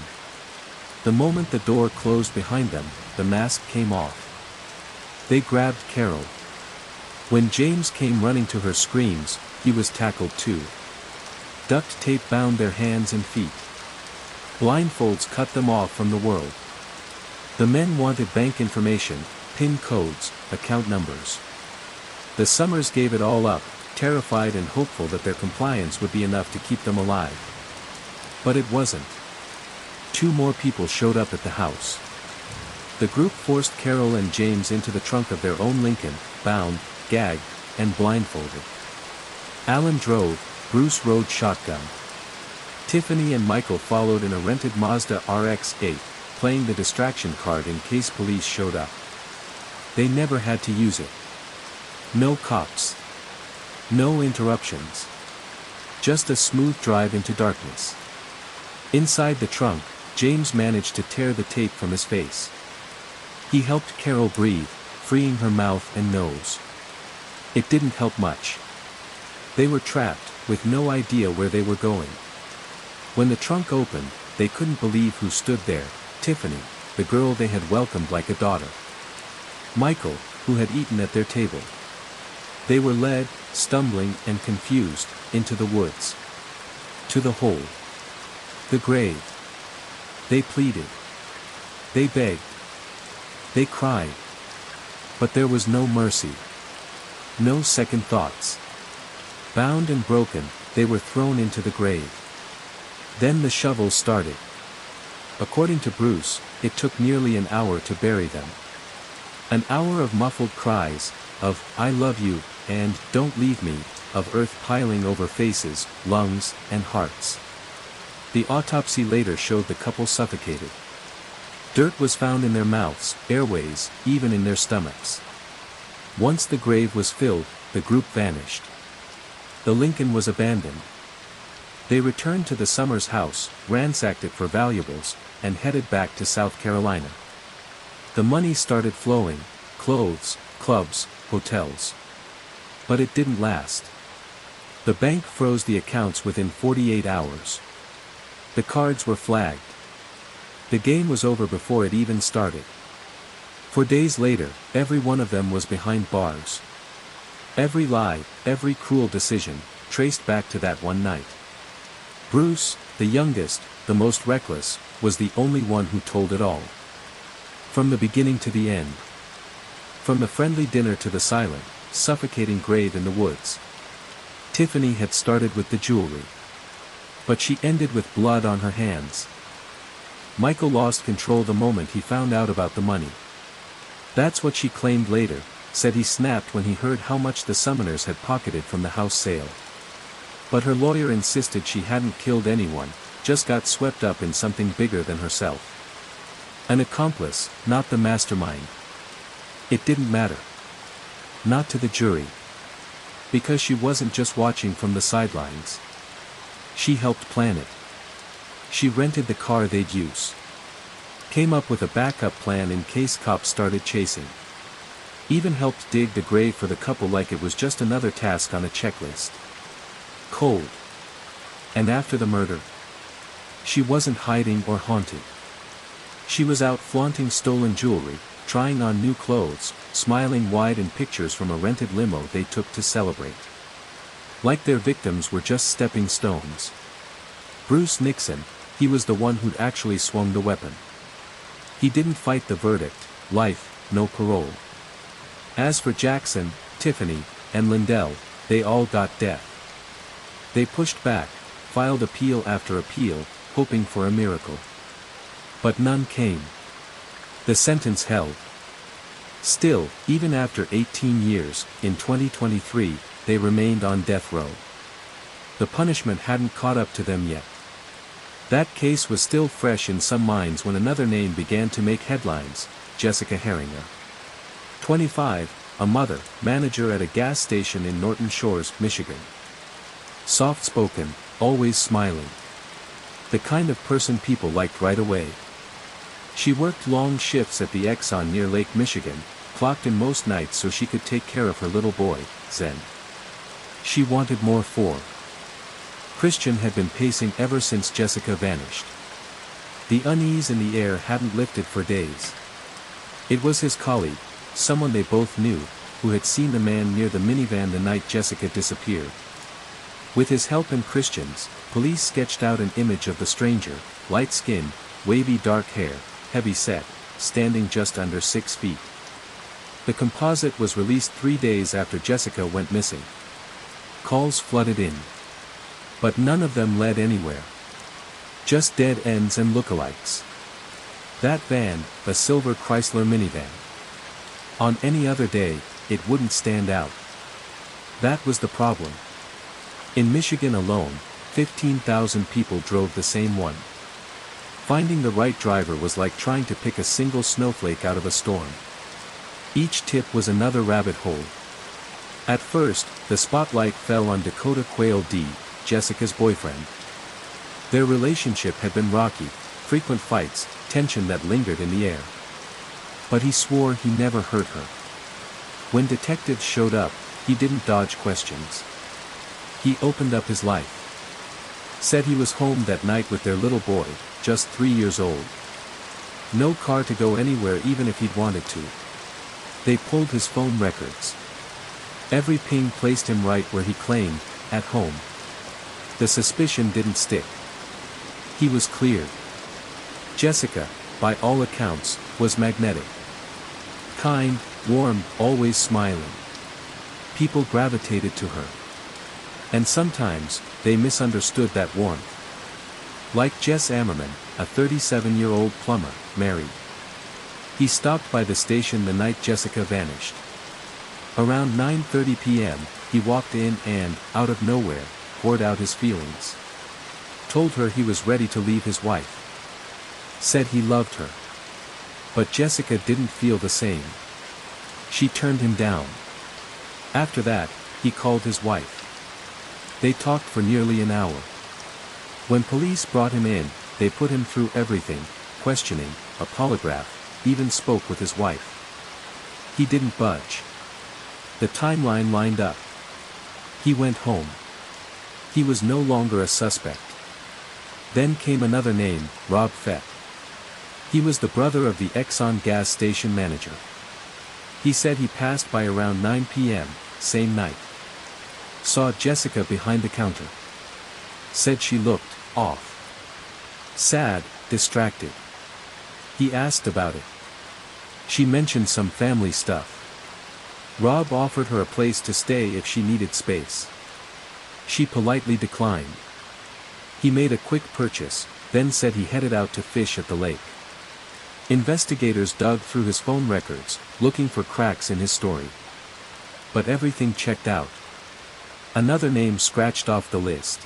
The moment the door closed behind them, the mask came off. They grabbed Carol. When James came running to her screams, he was tackled too. Duct tape bound their hands and feet. Blindfolds cut them off from the world. The men wanted bank information, PIN codes, account numbers. The Summers gave it all up, terrified and hopeful that their compliance would be enough to keep them alive. But it wasn't. 2 more people showed up at the house. The group forced Carol and James into the trunk of their own Lincoln, bound, gagged, and blindfolded. Alan drove, Bruce rode shotgun. Tiffany and Michael followed in a rented Mazda RX-8, playing the distraction card in case police showed up. They never had to use it. No cops. No interruptions. Just a smooth drive into darkness. Inside the trunk, James managed to tear the tape from his face. He helped Carol breathe, freeing her mouth and nose. It didn't help much. They were trapped, with no idea where they were going. When the trunk opened, they couldn't believe who stood there, Tiffany, the girl they had welcomed like a daughter. Michael, who had eaten at their table. They were led, stumbling and confused, into the woods. To the hole. The grave. They pleaded. They begged. They cried. But there was no mercy. No second thoughts. Bound and broken, they were thrown into the grave. Then the shovels started. According to Bruce, it took nearly an hour to bury them. An hour of muffled cries, of, "I love you," and, "Don't leave me," of earth piling over faces, lungs, and hearts. The autopsy later showed the couple suffocated. Dirt was found in their mouths, airways, even in their stomachs. Once the grave was filled, the group vanished. The Lincoln was abandoned. They returned to the Summers house, ransacked it for valuables, and headed back to South Carolina. The money started flowing, clothes, clubs, hotels. But it didn't last. The bank froze the accounts within 48 hours. The cards were flagged. The game was over before it even started. For days later, every one of them was behind bars. Every lie, every cruel decision, traced back to that one night. Bruce, the youngest, the most reckless, was the only one who told it all. From the beginning to the end. From the friendly dinner to the silent, suffocating grave in the woods. Tiffany had started with the jewelry. But she ended with blood on her hands. Michael lost control the moment he found out about the money. That's what she claimed later, said he snapped when he heard how much the Summoners had pocketed from the house sale. But her lawyer insisted she hadn't killed anyone, just got swept up in something bigger than herself. An accomplice, not the mastermind. It didn't matter. Not to the jury. Because she wasn't just watching from the sidelines. She helped plan it. She rented the car they'd use. Came up with a backup plan in case cops started chasing. Even helped dig the grave for the couple like it was just another task on a checklist. Cold. And after the murder? She wasn't hiding or haunted. She was out flaunting stolen jewelry, trying on new clothes, smiling wide in pictures from a rented limo they took to celebrate. Like their victims were just stepping stones. Bruce Nixon, he was the one who'd actually swung the weapon. He didn't fight the verdict, life, no parole. As for Jackson, Tiffany, and Lindell, they all got death. They pushed back, filed appeal after appeal, hoping for a miracle. But none came. The sentence held. Still, even after 18 years, in 2023, they remained on death row. The punishment hadn't caught up to them yet. That case was still fresh in some minds when another name began to make headlines, Jessica Herringer. 25, a mother, manager at a gas station in Norton Shores, Michigan. Soft-spoken, always smiling. The kind of person people liked right away. She worked long shifts at the Exxon near Lake Michigan, clocked in most nights so she could take care of her little boy, Zen. She wanted more for. Christian had been pacing ever since Jessica vanished. The unease in the air hadn't lifted for days. It was his colleague, someone they both knew, who had seen the man near the minivan the night Jessica disappeared. With his help and Christian's, police sketched out an image of the stranger, light-skinned, wavy dark hair, heavy-set, standing just under 6 feet. The composite was released 3 days after Jessica went missing. Calls flooded in. But none of them led anywhere. Just dead ends and lookalikes. That van, a silver Chrysler minivan. On any other day, it wouldn't stand out. That was the problem. In Michigan alone, 15,000 people drove the same one. Finding the right driver was like trying to pick a single snowflake out of a storm. Each tip was another rabbit hole. At first, the spotlight fell on Dakota Quayle D., Jessica's boyfriend. Their relationship had been rocky, frequent fights, tension that lingered in the air. But he swore he never hurt her. When detectives showed up, he didn't dodge questions. He opened up his life. Said he was home that night with their little boy, just 3 years old. No car to go anywhere even if he'd wanted to. They pulled his phone records. Every ping placed him right where he claimed, at home. The suspicion didn't stick. He was cleared. Jessica, by all accounts, was magnetic. Kind, warm, always smiling. People gravitated to her. And sometimes, they misunderstood that warmth. Like Jess Ammerman, a 37-year-old plumber, married. He stopped by the station the night Jessica vanished. Around 9:30 p.m., he walked in and, out of nowhere, poured out his feelings. Told her he was ready to leave his wife. Said he loved her. But Jessica didn't feel the same. She turned him down. After that, he called his wife. They talked for nearly an hour. When police brought him in, they put him through everything, questioning, a polygraph, even spoke with his wife. He didn't budge. The timeline lined up. He went home. He was no longer a suspect. Then came another name, Rob Fett. He was the brother of the Exxon gas station manager. He said he passed by around 9 p.m., same night. Saw Jessica behind the counter. Said she looked off. Sad, distracted. He asked about it. She mentioned some family stuff. Rob offered her a place to stay if she needed space. She politely declined. He made a quick purchase, then said he headed out to fish at the lake. Investigators dug through his phone records, looking for cracks in his story. But everything checked out. Another name scratched off the list.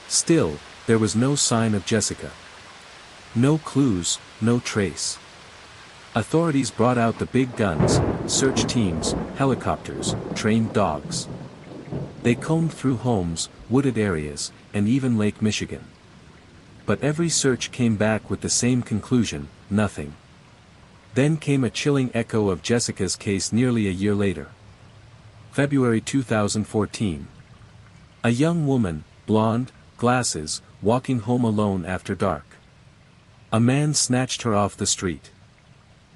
Still, there was no sign of Jessica. No clues, no trace. Authorities brought out the big guns, search teams, helicopters, trained dogs. They combed through homes, wooded areas, and even Lake Michigan. But every search came back with the same conclusion: nothing. Then came a chilling echo of Jessica's case nearly a year later. February 2014. A young woman, blonde, glasses, walking home alone after dark. A man snatched her off the street.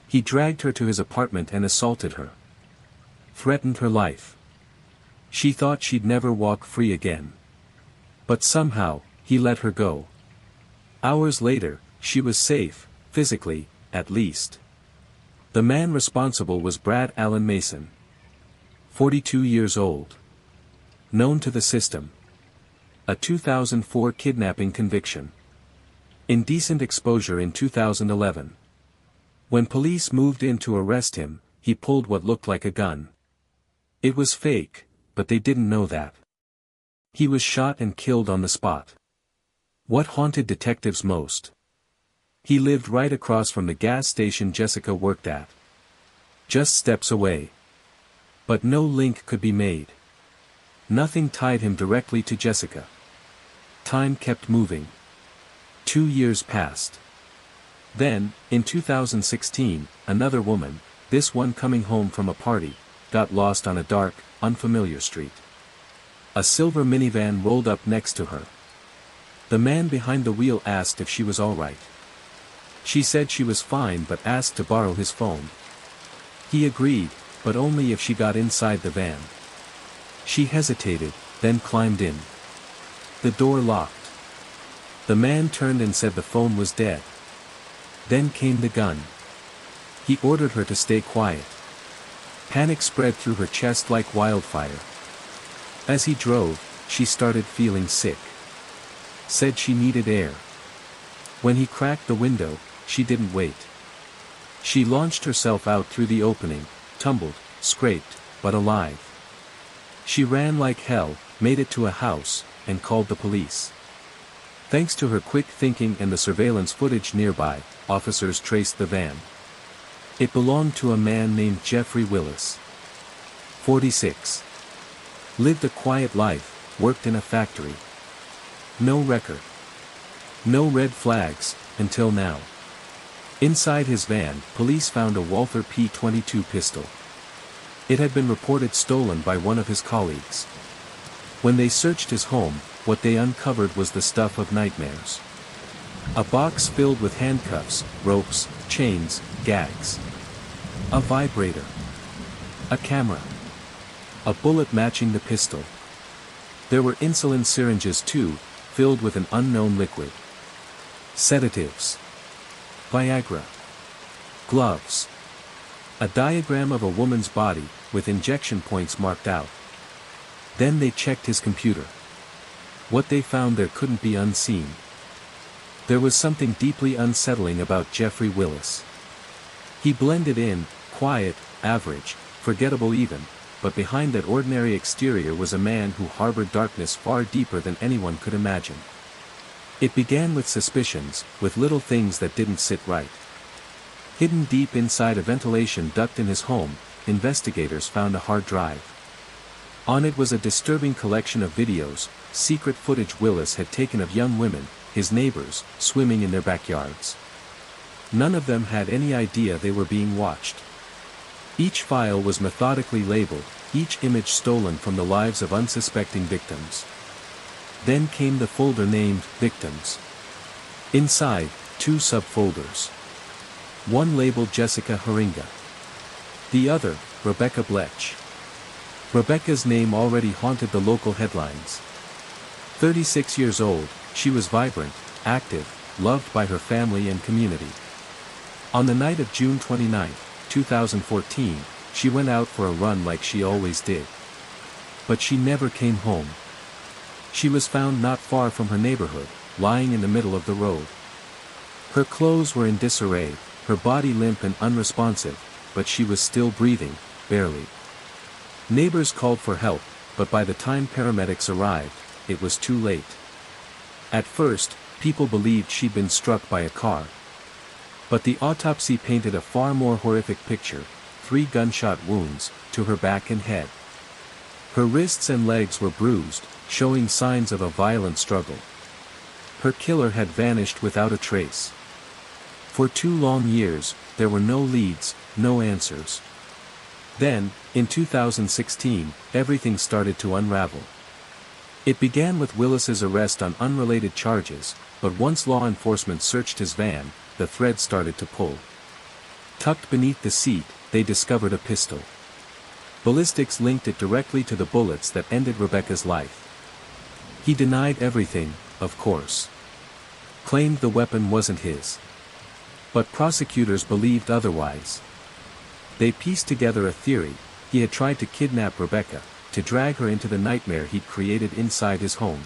He dragged her to his apartment and assaulted her. Threatened her life. She thought she'd never walk free again. But somehow, he let her go. Hours later, she was safe, physically, at least. The man responsible was Brad Allen Mason. 42 years old. Known to the system. A 2004 kidnapping conviction. Indecent exposure in 2011. When police moved in to arrest him, he pulled what looked like a gun. It was fake, but they didn't know that. He was shot and killed on the spot. What haunted detectives most? He lived right across from the gas station Jessica worked at. Just steps away. But no link could be made. Nothing tied him directly to Jessica. Time kept moving. 2 years passed. Then, in 2016, another woman, this one coming home from a party, got lost on a dark, unfamiliar street. A silver minivan rolled up next to her. The man behind the wheel asked if she was all right. She said she was fine but asked to borrow his phone. He agreed, but only if she got inside the van. She hesitated, then climbed in. The door locked. The man turned and said the phone was dead. Then came the gun. He ordered her to stay quiet. Panic spread through her chest like wildfire. As he drove, she started feeling sick. Said she needed air. When he cracked the window, she didn't wait. She launched herself out through the opening, tumbled, scraped, but alive. She ran like hell, made it to a house, and called the police. Thanks to her quick thinking and the surveillance footage nearby, officers traced the van. It belonged to a man named Jeffrey Willis. 46. Lived a quiet life, worked in a factory. No record. No red flags, until now. Inside his van, police found a Walther P.22 pistol. It had been reported stolen by one of his colleagues. When they searched his home, what they uncovered was the stuff of nightmares. A box filled with handcuffs, ropes, chains, gags. A vibrator. A camera. A bullet matching the pistol. There were insulin syringes too, filled with an unknown liquid. Sedatives. Viagra. Gloves. A diagram of a woman's body, with injection points marked out. Then they checked his computer. What they found there couldn't be unseen. There was something deeply unsettling about Jeffrey Willis. He blended in, quiet, average, forgettable even, but behind that ordinary exterior was a man who harbored darkness far deeper than anyone could imagine. It began with suspicions, with little things that didn't sit right. Hidden deep inside a ventilation duct in his home, investigators found a hard drive. On it was a disturbing collection of videos, secret footage Willis had taken of young women, his neighbors, swimming in their backyards. None of them had any idea they were being watched. Each file was methodically labeled, each image stolen from the lives of unsuspecting victims. Then came the folder named Victims. Inside, 2 subfolders. One labeled Jessica Haringa. The other, Rebecca Blech. Rebecca's name already haunted the local headlines. 36 years old, she was vibrant, active, loved by her family and community. On the night of June 29, 2014, she went out for a run like she always did. But she never came home. She was found not far from her neighborhood, lying in the middle of the road. Her clothes were in disarray, her body limp and unresponsive, but she was still breathing, barely. Neighbors called for help, but by the time paramedics arrived, it was too late. At first, people believed she'd been struck by a car. But the autopsy painted a far more horrific picture: 3 gunshot wounds to her back and head. Her wrists and legs were bruised, showing signs of a violent struggle. Her killer had vanished without a trace. For 2 long years, there were no leads, no answers. Then, in 2016, everything started to unravel. It began with Willis's arrest on unrelated charges, but once law enforcement searched his van, the thread started to pull. Tucked beneath the seat, they discovered a pistol. Ballistics linked it directly to the bullets that ended Rebecca's life. He denied everything, of course. Claimed the weapon wasn't his. But prosecutors believed otherwise. They pieced together a theory: he had tried to kidnap Rebecca, to drag her into the nightmare he'd created inside his home.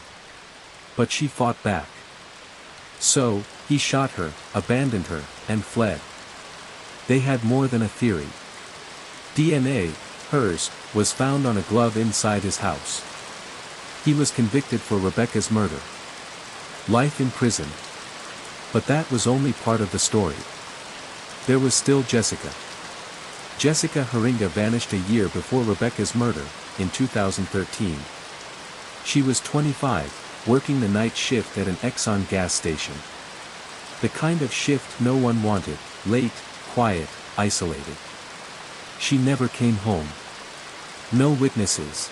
But she fought back. So, he shot her, abandoned her, and fled. They had more than a theory. DNA, hers, was found on a glove inside his house. He was convicted for Rebecca's murder. Life in prison. But that was only part of the story. There was still Jessica. Jessica Haringa vanished a year before Rebecca's murder, in 2013. She was 25, working the night shift at an Exxon gas station. The kind of shift no one wanted: late, quiet, isolated. She never came home. No witnesses.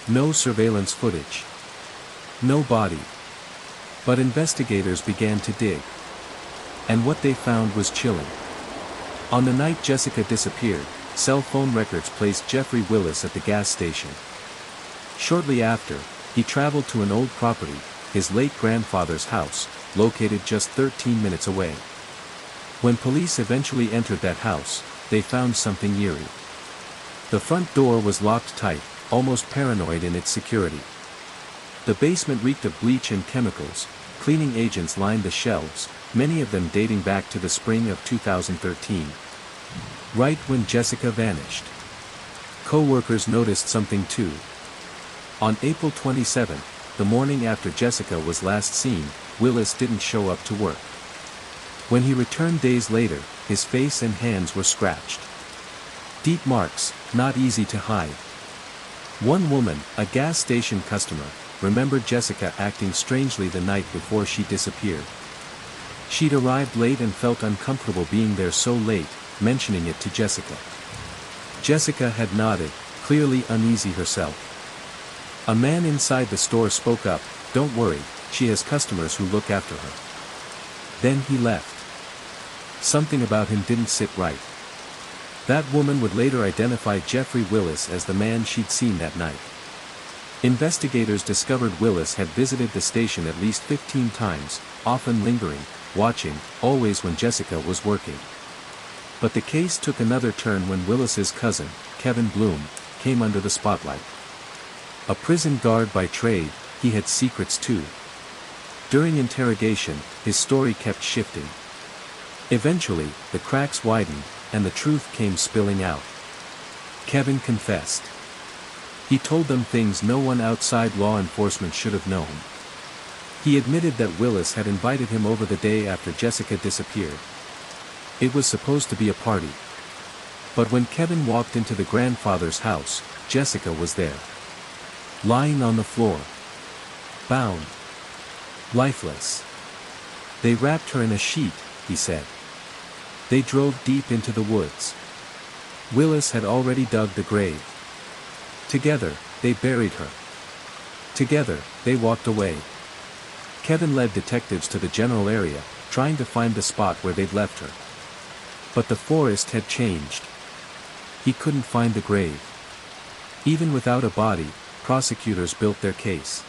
No surveillance footage. No body. But investigators began to dig. And what they found was chilling. On the night Jessica disappeared, cell phone records placed Jeffrey Willis at the gas station. Shortly after, he traveled to an old property, his late grandfather's house, located just 13 minutes away. When police eventually entered that house, they found something eerie. The front door was locked tight, almost paranoid in its security. The basement reeked of bleach and chemicals. Cleaning agents lined the shelves, many of them dating back to the spring of 2013. Right when Jessica vanished. Co-workers noticed something too. On April 27, the morning after Jessica was last seen, Willis didn't show up to work. When he returned days later, his face and hands were scratched. Deep marks, not easy to hide. One woman, a gas station customer, remembered Jessica acting strangely the night before she disappeared. She'd arrived late and felt uncomfortable being there so late, mentioning it to Jessica. Jessica had nodded, clearly uneasy herself. A man inside the store spoke up: "Don't worry, she has customers who look after her." Then he left. Something about him didn't sit right. That woman would later identify Jeffrey Willis as the man she'd seen that night. Investigators discovered Willis had visited the station at least 15 times, often lingering, watching, always when Jessica was working. But the case took another turn when Willis's cousin, Kevin Bloom, came under the spotlight. A prison guard by trade, he had secrets too. During interrogation, his story kept shifting. Eventually, the cracks widened, and the truth came spilling out. Kevin confessed. He told them things no one outside law enforcement should have known. He admitted that Willis had invited him over the day after Jessica disappeared. It was supposed to be a party. But when Kevin walked into the grandfather's house, Jessica was there. Lying on the floor. Bound. Lifeless. They wrapped her in a sheet, he said. They drove deep into the woods. Willis had already dug the grave. Together, they buried her. Together, they walked away. Kevin led detectives to the general area, trying to find the spot where they'd left her. But the forest had changed. He couldn't find the grave. Even without a body, prosecutors built their case.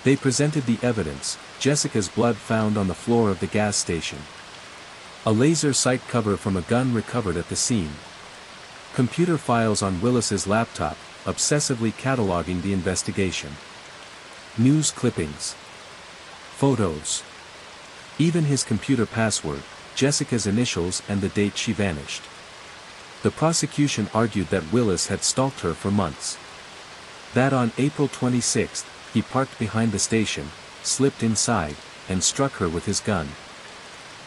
They presented the evidence: Jessica's blood found on the floor of the gas station. A laser sight cover from a gun recovered at the scene. Computer files on Willis's laptop, obsessively cataloging the investigation. News clippings. Photos. Even his computer password, Jessica's initials and the date she vanished. The prosecution argued that Willis had stalked her for months. That on April 26, he parked behind the station, slipped inside, and struck her with his gun.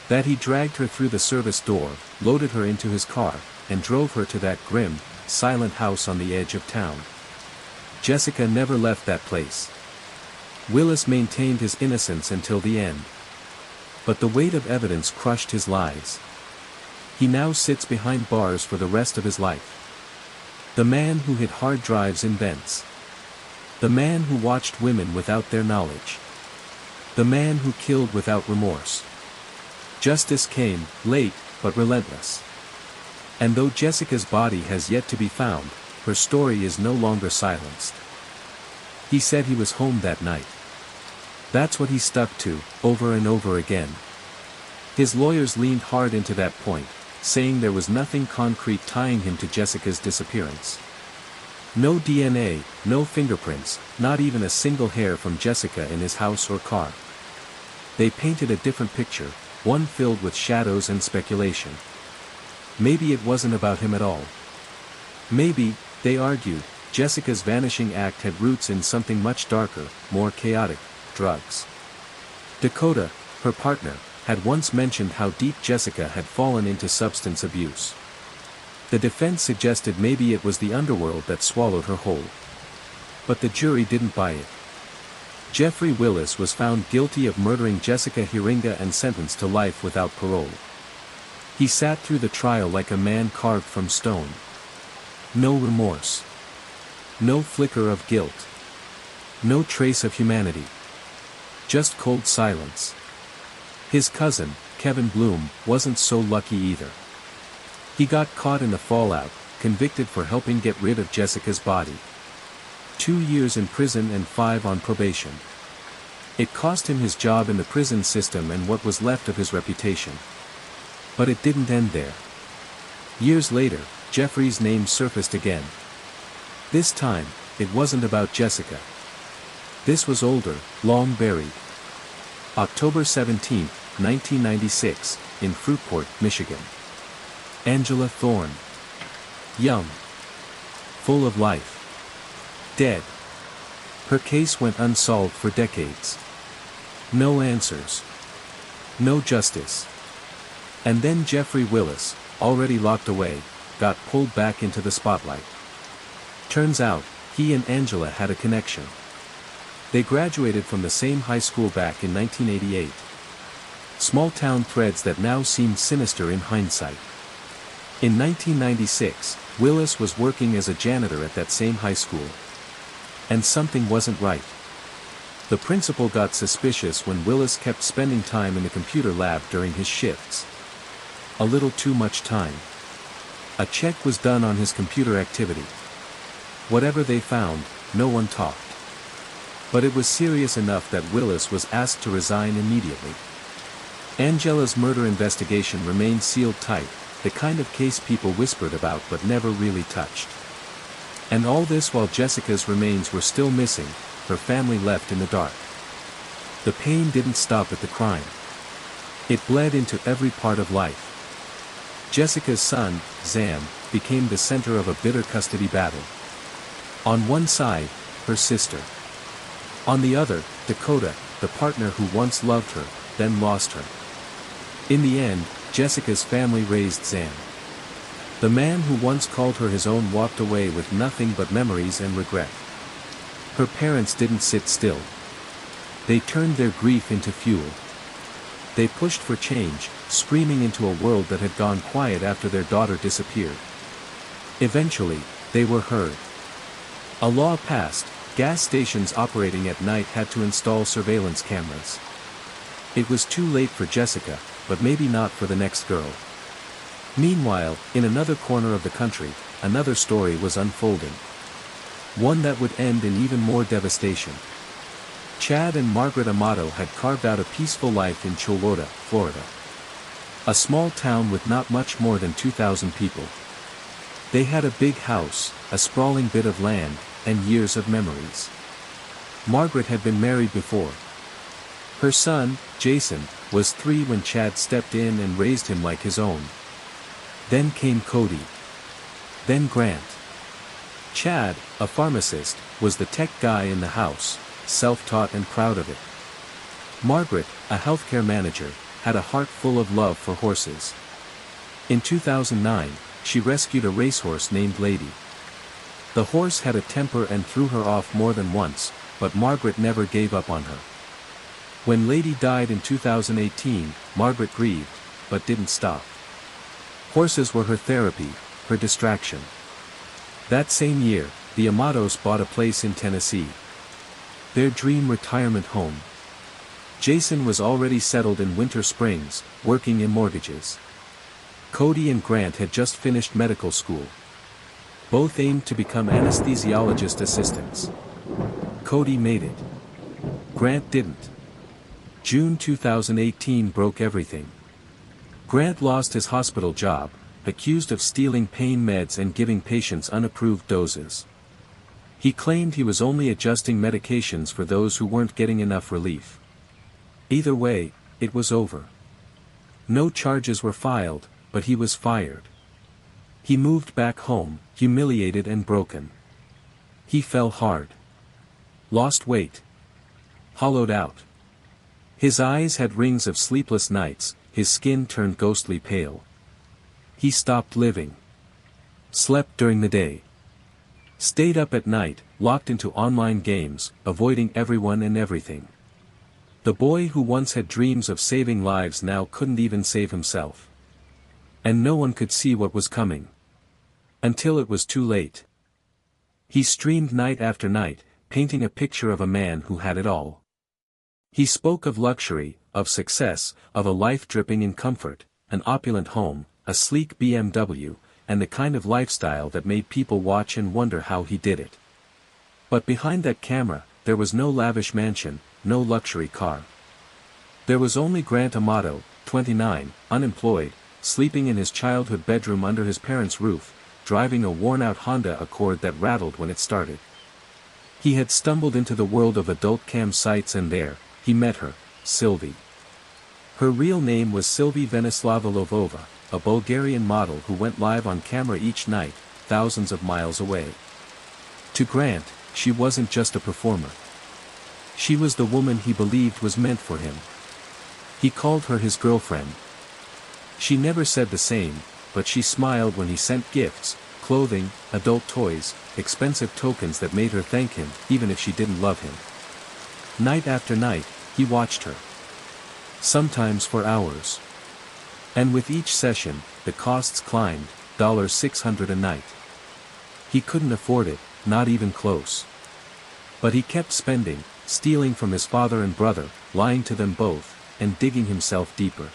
That he dragged her through the service door, loaded her into his car, and drove her to that grim, silent house on the edge of town. Jessica never left that place. Willis maintained his innocence until the end. But the weight of evidence crushed his lies. He now sits behind bars for the rest of his life. The man who hid hard drives in vents. The man who watched women without their knowledge. The man who killed without remorse. Justice came, late, but relentless. And though Jessica's body has yet to be found, her story is no longer silenced. He said he was home that night. That's what he stuck to, over and over again. His lawyers leaned hard into that point, saying there was nothing concrete tying him to Jessica's disappearance. No DNA, no fingerprints, not even a single hair from Jessica in his house or car. They painted a different picture, one filled with shadows and speculation. Maybe it wasn't about him at all. Maybe, they argued, Jessica's vanishing act had roots in something much darker, more chaotic: drugs. Dakota, her partner, had once mentioned how deep Jessica had fallen into substance abuse. The defense suggested maybe it was the underworld that swallowed her whole. But the jury didn't buy it. Jeffrey Willis was found guilty of murdering Jessica Hiringa and sentenced to life without parole. He sat through the trial like a man carved from stone. No remorse. No flicker of guilt. No trace of humanity. Just cold silence. His cousin, Kevin Bloom, wasn't so lucky either. He got caught in the fallout, convicted for helping get rid of Jessica's body. 2 years in prison and 5 on probation. It cost him his job in the prison system and what was left of his reputation. But it didn't end there. Years later, Jeffrey's name surfaced again. This time, it wasn't about Jessica. This was older, long buried. October 17, 1996, in Fruitport, Michigan. Angela Thorne. Young. Full of life. Dead. Her case went unsolved for decades. No answers. No justice. And then Jeffrey Willis, already locked away, got pulled back into the spotlight. Turns out, he and Angela had a connection. They graduated from the same high school back in 1988. Small-town threads that now seem sinister in hindsight. In 1996, Willis was working as a janitor at that same high school. And something wasn't right. The principal got suspicious when Willis kept spending time in the computer lab during his shifts. A little too much time. A check was done on his computer activity. Whatever they found, no one talked. But it was serious enough that Willis was asked to resign immediately. Angela's murder investigation remained sealed tight, the kind of case people whispered about but never really touched. And all this while Jessica's remains were still missing, her family left in the dark. The pain didn't stop at the crime. It bled into every part of life. Jessica's son, Zam, became the center of a bitter custody battle. On one side, her sister. On the other, Dakota, the partner who once loved her, then lost her. In the end, Jessica's family raised Zam. The man who once called her his own walked away with nothing but memories and regret. Her parents didn't sit still. They turned their grief into fuel. They pushed for change, screaming into a world that had gone quiet after their daughter disappeared. Eventually, they were heard. A law passed: gas stations operating at night had to install surveillance cameras. It was too late for Jessica, but maybe not for the next girl. Meanwhile, in another corner of the country, another story was unfolding. One that would end in even more devastation. Chad and Margaret Amato had carved out a peaceful life in Cholula, Florida. A small town with not much more than 2,000 people. They had a big house, a sprawling bit of land, and years of memories. Margaret had been married before. Her son, Jason, was 3 when Chad stepped in and raised him like his own. Then came Cody. Then Grant. Chad, a pharmacist, was the tech guy in the house, self-taught and proud of it. Margaret, a healthcare manager, had a heart full of love for horses. In 2009, she rescued a racehorse named Lady. The horse had a temper and threw her off more than once, but Margaret never gave up on her. When Lady died in 2018, Margaret grieved, but didn't stop. Horses were her therapy, her distraction. That same year, the Amatos bought a place in Tennessee. Their dream retirement home. Jason was already settled in Winter Springs, working in mortgages. Cody and Grant had just finished medical school. Both aimed to become anesthesiologist assistants. Cody made it. Grant didn't. June 2018 broke everything. Grant lost his hospital job, accused of stealing pain meds and giving patients unapproved doses. He claimed he was only adjusting medications for those who weren't getting enough relief. Either way, it was over. No charges were filed, but he was fired. He moved back home, humiliated and broken. He fell hard. Lost weight. Hollowed out. His eyes had rings of sleepless nights, his skin turned ghostly pale. He stopped living. Slept during the day. Stayed up at night, locked into online games, avoiding everyone and everything. The boy who once had dreams of saving lives now couldn't even save himself. And no one could see what was coming. Until it was too late. He streamed night after night, painting a picture of a man who had it all. He spoke of luxury, of success, of a life dripping in comfort, an opulent home, a sleek BMW, and the kind of lifestyle that made people watch and wonder how he did it. But behind that camera, there was no lavish mansion, no luxury car. There was only Grant Amato, 29, unemployed, sleeping in his childhood bedroom under his parents' roof, driving a worn-out Honda Accord that rattled when it started. He had stumbled into the world of adult cam sites and there, he met her, Sylvie. Her real name was Sylvie Venislava Lovova, a Bulgarian model who went live on camera each night, thousands of miles away. To Grant, she wasn't just a performer. She was the woman he believed was meant for him. He called her his girlfriend. She never said the same, but she smiled when he sent gifts, clothing, adult toys, expensive tokens that made her thank him, even if she didn't love him. Night after night, he watched her. Sometimes for hours. And with each session, the costs climbed, $600 a night. He couldn't afford it, not even close. But he kept spending, stealing from his father and brother, lying to them both, and digging himself deeper.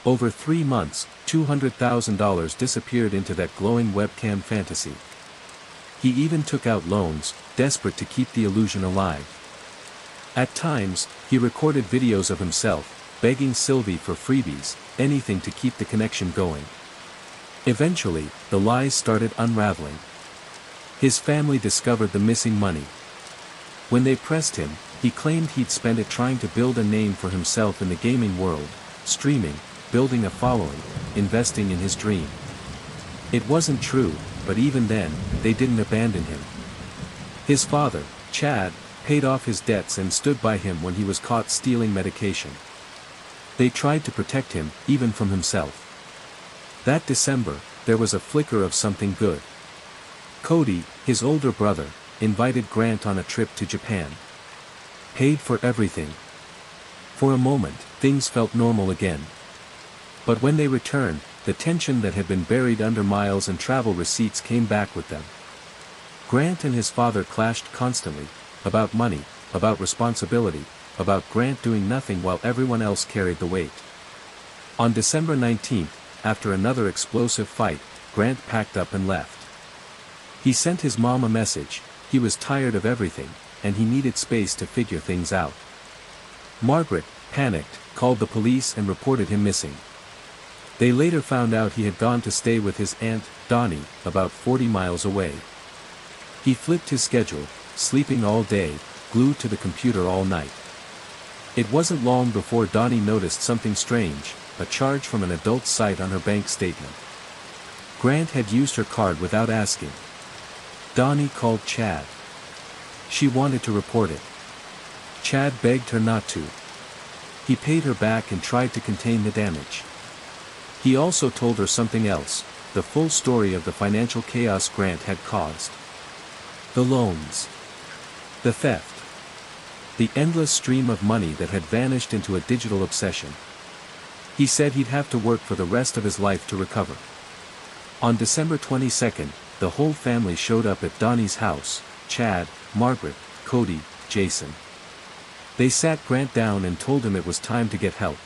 Over 3 months, $200,000 disappeared into that glowing webcam fantasy. He even took out loans, desperate to keep the illusion alive. At times, he recorded videos of himself, begging Sylvie for freebies, anything to keep the connection going. Eventually, the lies started unraveling. His family discovered the missing money. When they pressed him, he claimed he'd spent it trying to build a name for himself in the gaming world, streaming, building a following, investing in his dream. It wasn't true, but even then, they didn't abandon him. His father, Chad, paid off his debts and stood by him when he was caught stealing medication. They tried to protect him, even from himself. That December, there was a flicker of something good. Cody, his older brother, invited Grant on a trip to Japan. Paid for everything. For a moment, things felt normal again. But when they returned, the tension that had been buried under miles and travel receipts came back with them. Grant and his father clashed constantly, about money, about responsibility, about Grant doing nothing while everyone else carried the weight. On December 19th, after another explosive fight, Grant packed up and left. He sent his mom a message. He was tired of everything, and he needed space to figure things out. Margaret, panicked, called the police and reported him missing. They later found out he had gone to stay with his aunt, Donnie, about 40 miles away. He flipped his schedule, sleeping all day, glued to the computer all night. It wasn't long before Donnie noticed something strange, a charge from an adult site on her bank statement. Grant had used her card without asking. Donnie called Chad. She wanted to report it. Chad begged her not to. He paid her back and tried to contain the damage. He also told her something else, the full story of the financial chaos Grant had caused. The loans. The theft. The endless stream of money that had vanished into a digital obsession. He said he'd have to work for the rest of his life to recover. On December 22nd, the whole family showed up at Donnie's house, Chad, Margaret, Cody, Jason. They sat Grant down and told him it was time to get help.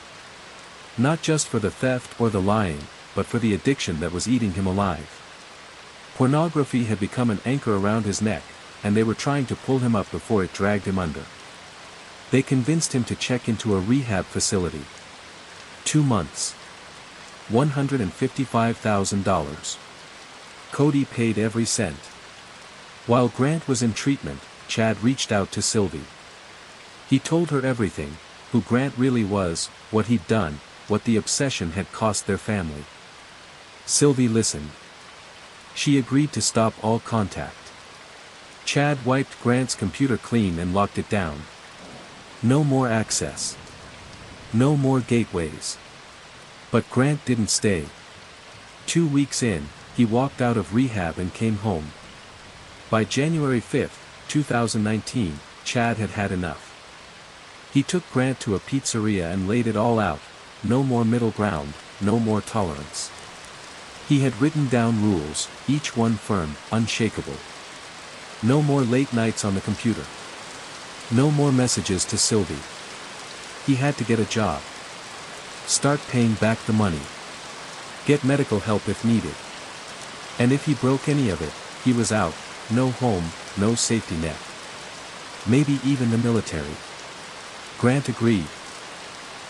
Not just for the theft or the lying, but for the addiction that was eating him alive. Pornography had become an anchor around his neck, and they were trying to pull him up before it dragged him under. They convinced him to check into a rehab facility. 2 months. $155,000. Cody paid every cent. While Grant was in treatment, Chad reached out to Sylvie. He told her everything, who Grant really was, what he'd done, what the obsession had cost their family. Sylvie listened. She agreed to stop all contact. Chad wiped Grant's computer clean and locked it down. No more access. No more gateways. But Grant didn't stay. 2 weeks in, he walked out of rehab and came home. By January 5, 2019, Chad had had enough. He took Grant to a pizzeria and laid it all out, no more middle ground, no more tolerance. He had written down rules, each one firm, unshakable. No more late nights on the computer. No more messages to Sylvie. He had to get a job. Start paying back the money. Get medical help if needed. And if he broke any of it, he was out, no home, no safety net. Maybe even the military. Grant agreed.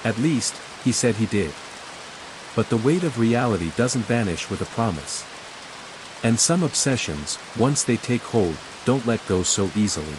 At least, he said he did. But the weight of reality doesn't vanish with a promise. And some obsessions, once they take hold, don't let go so easily.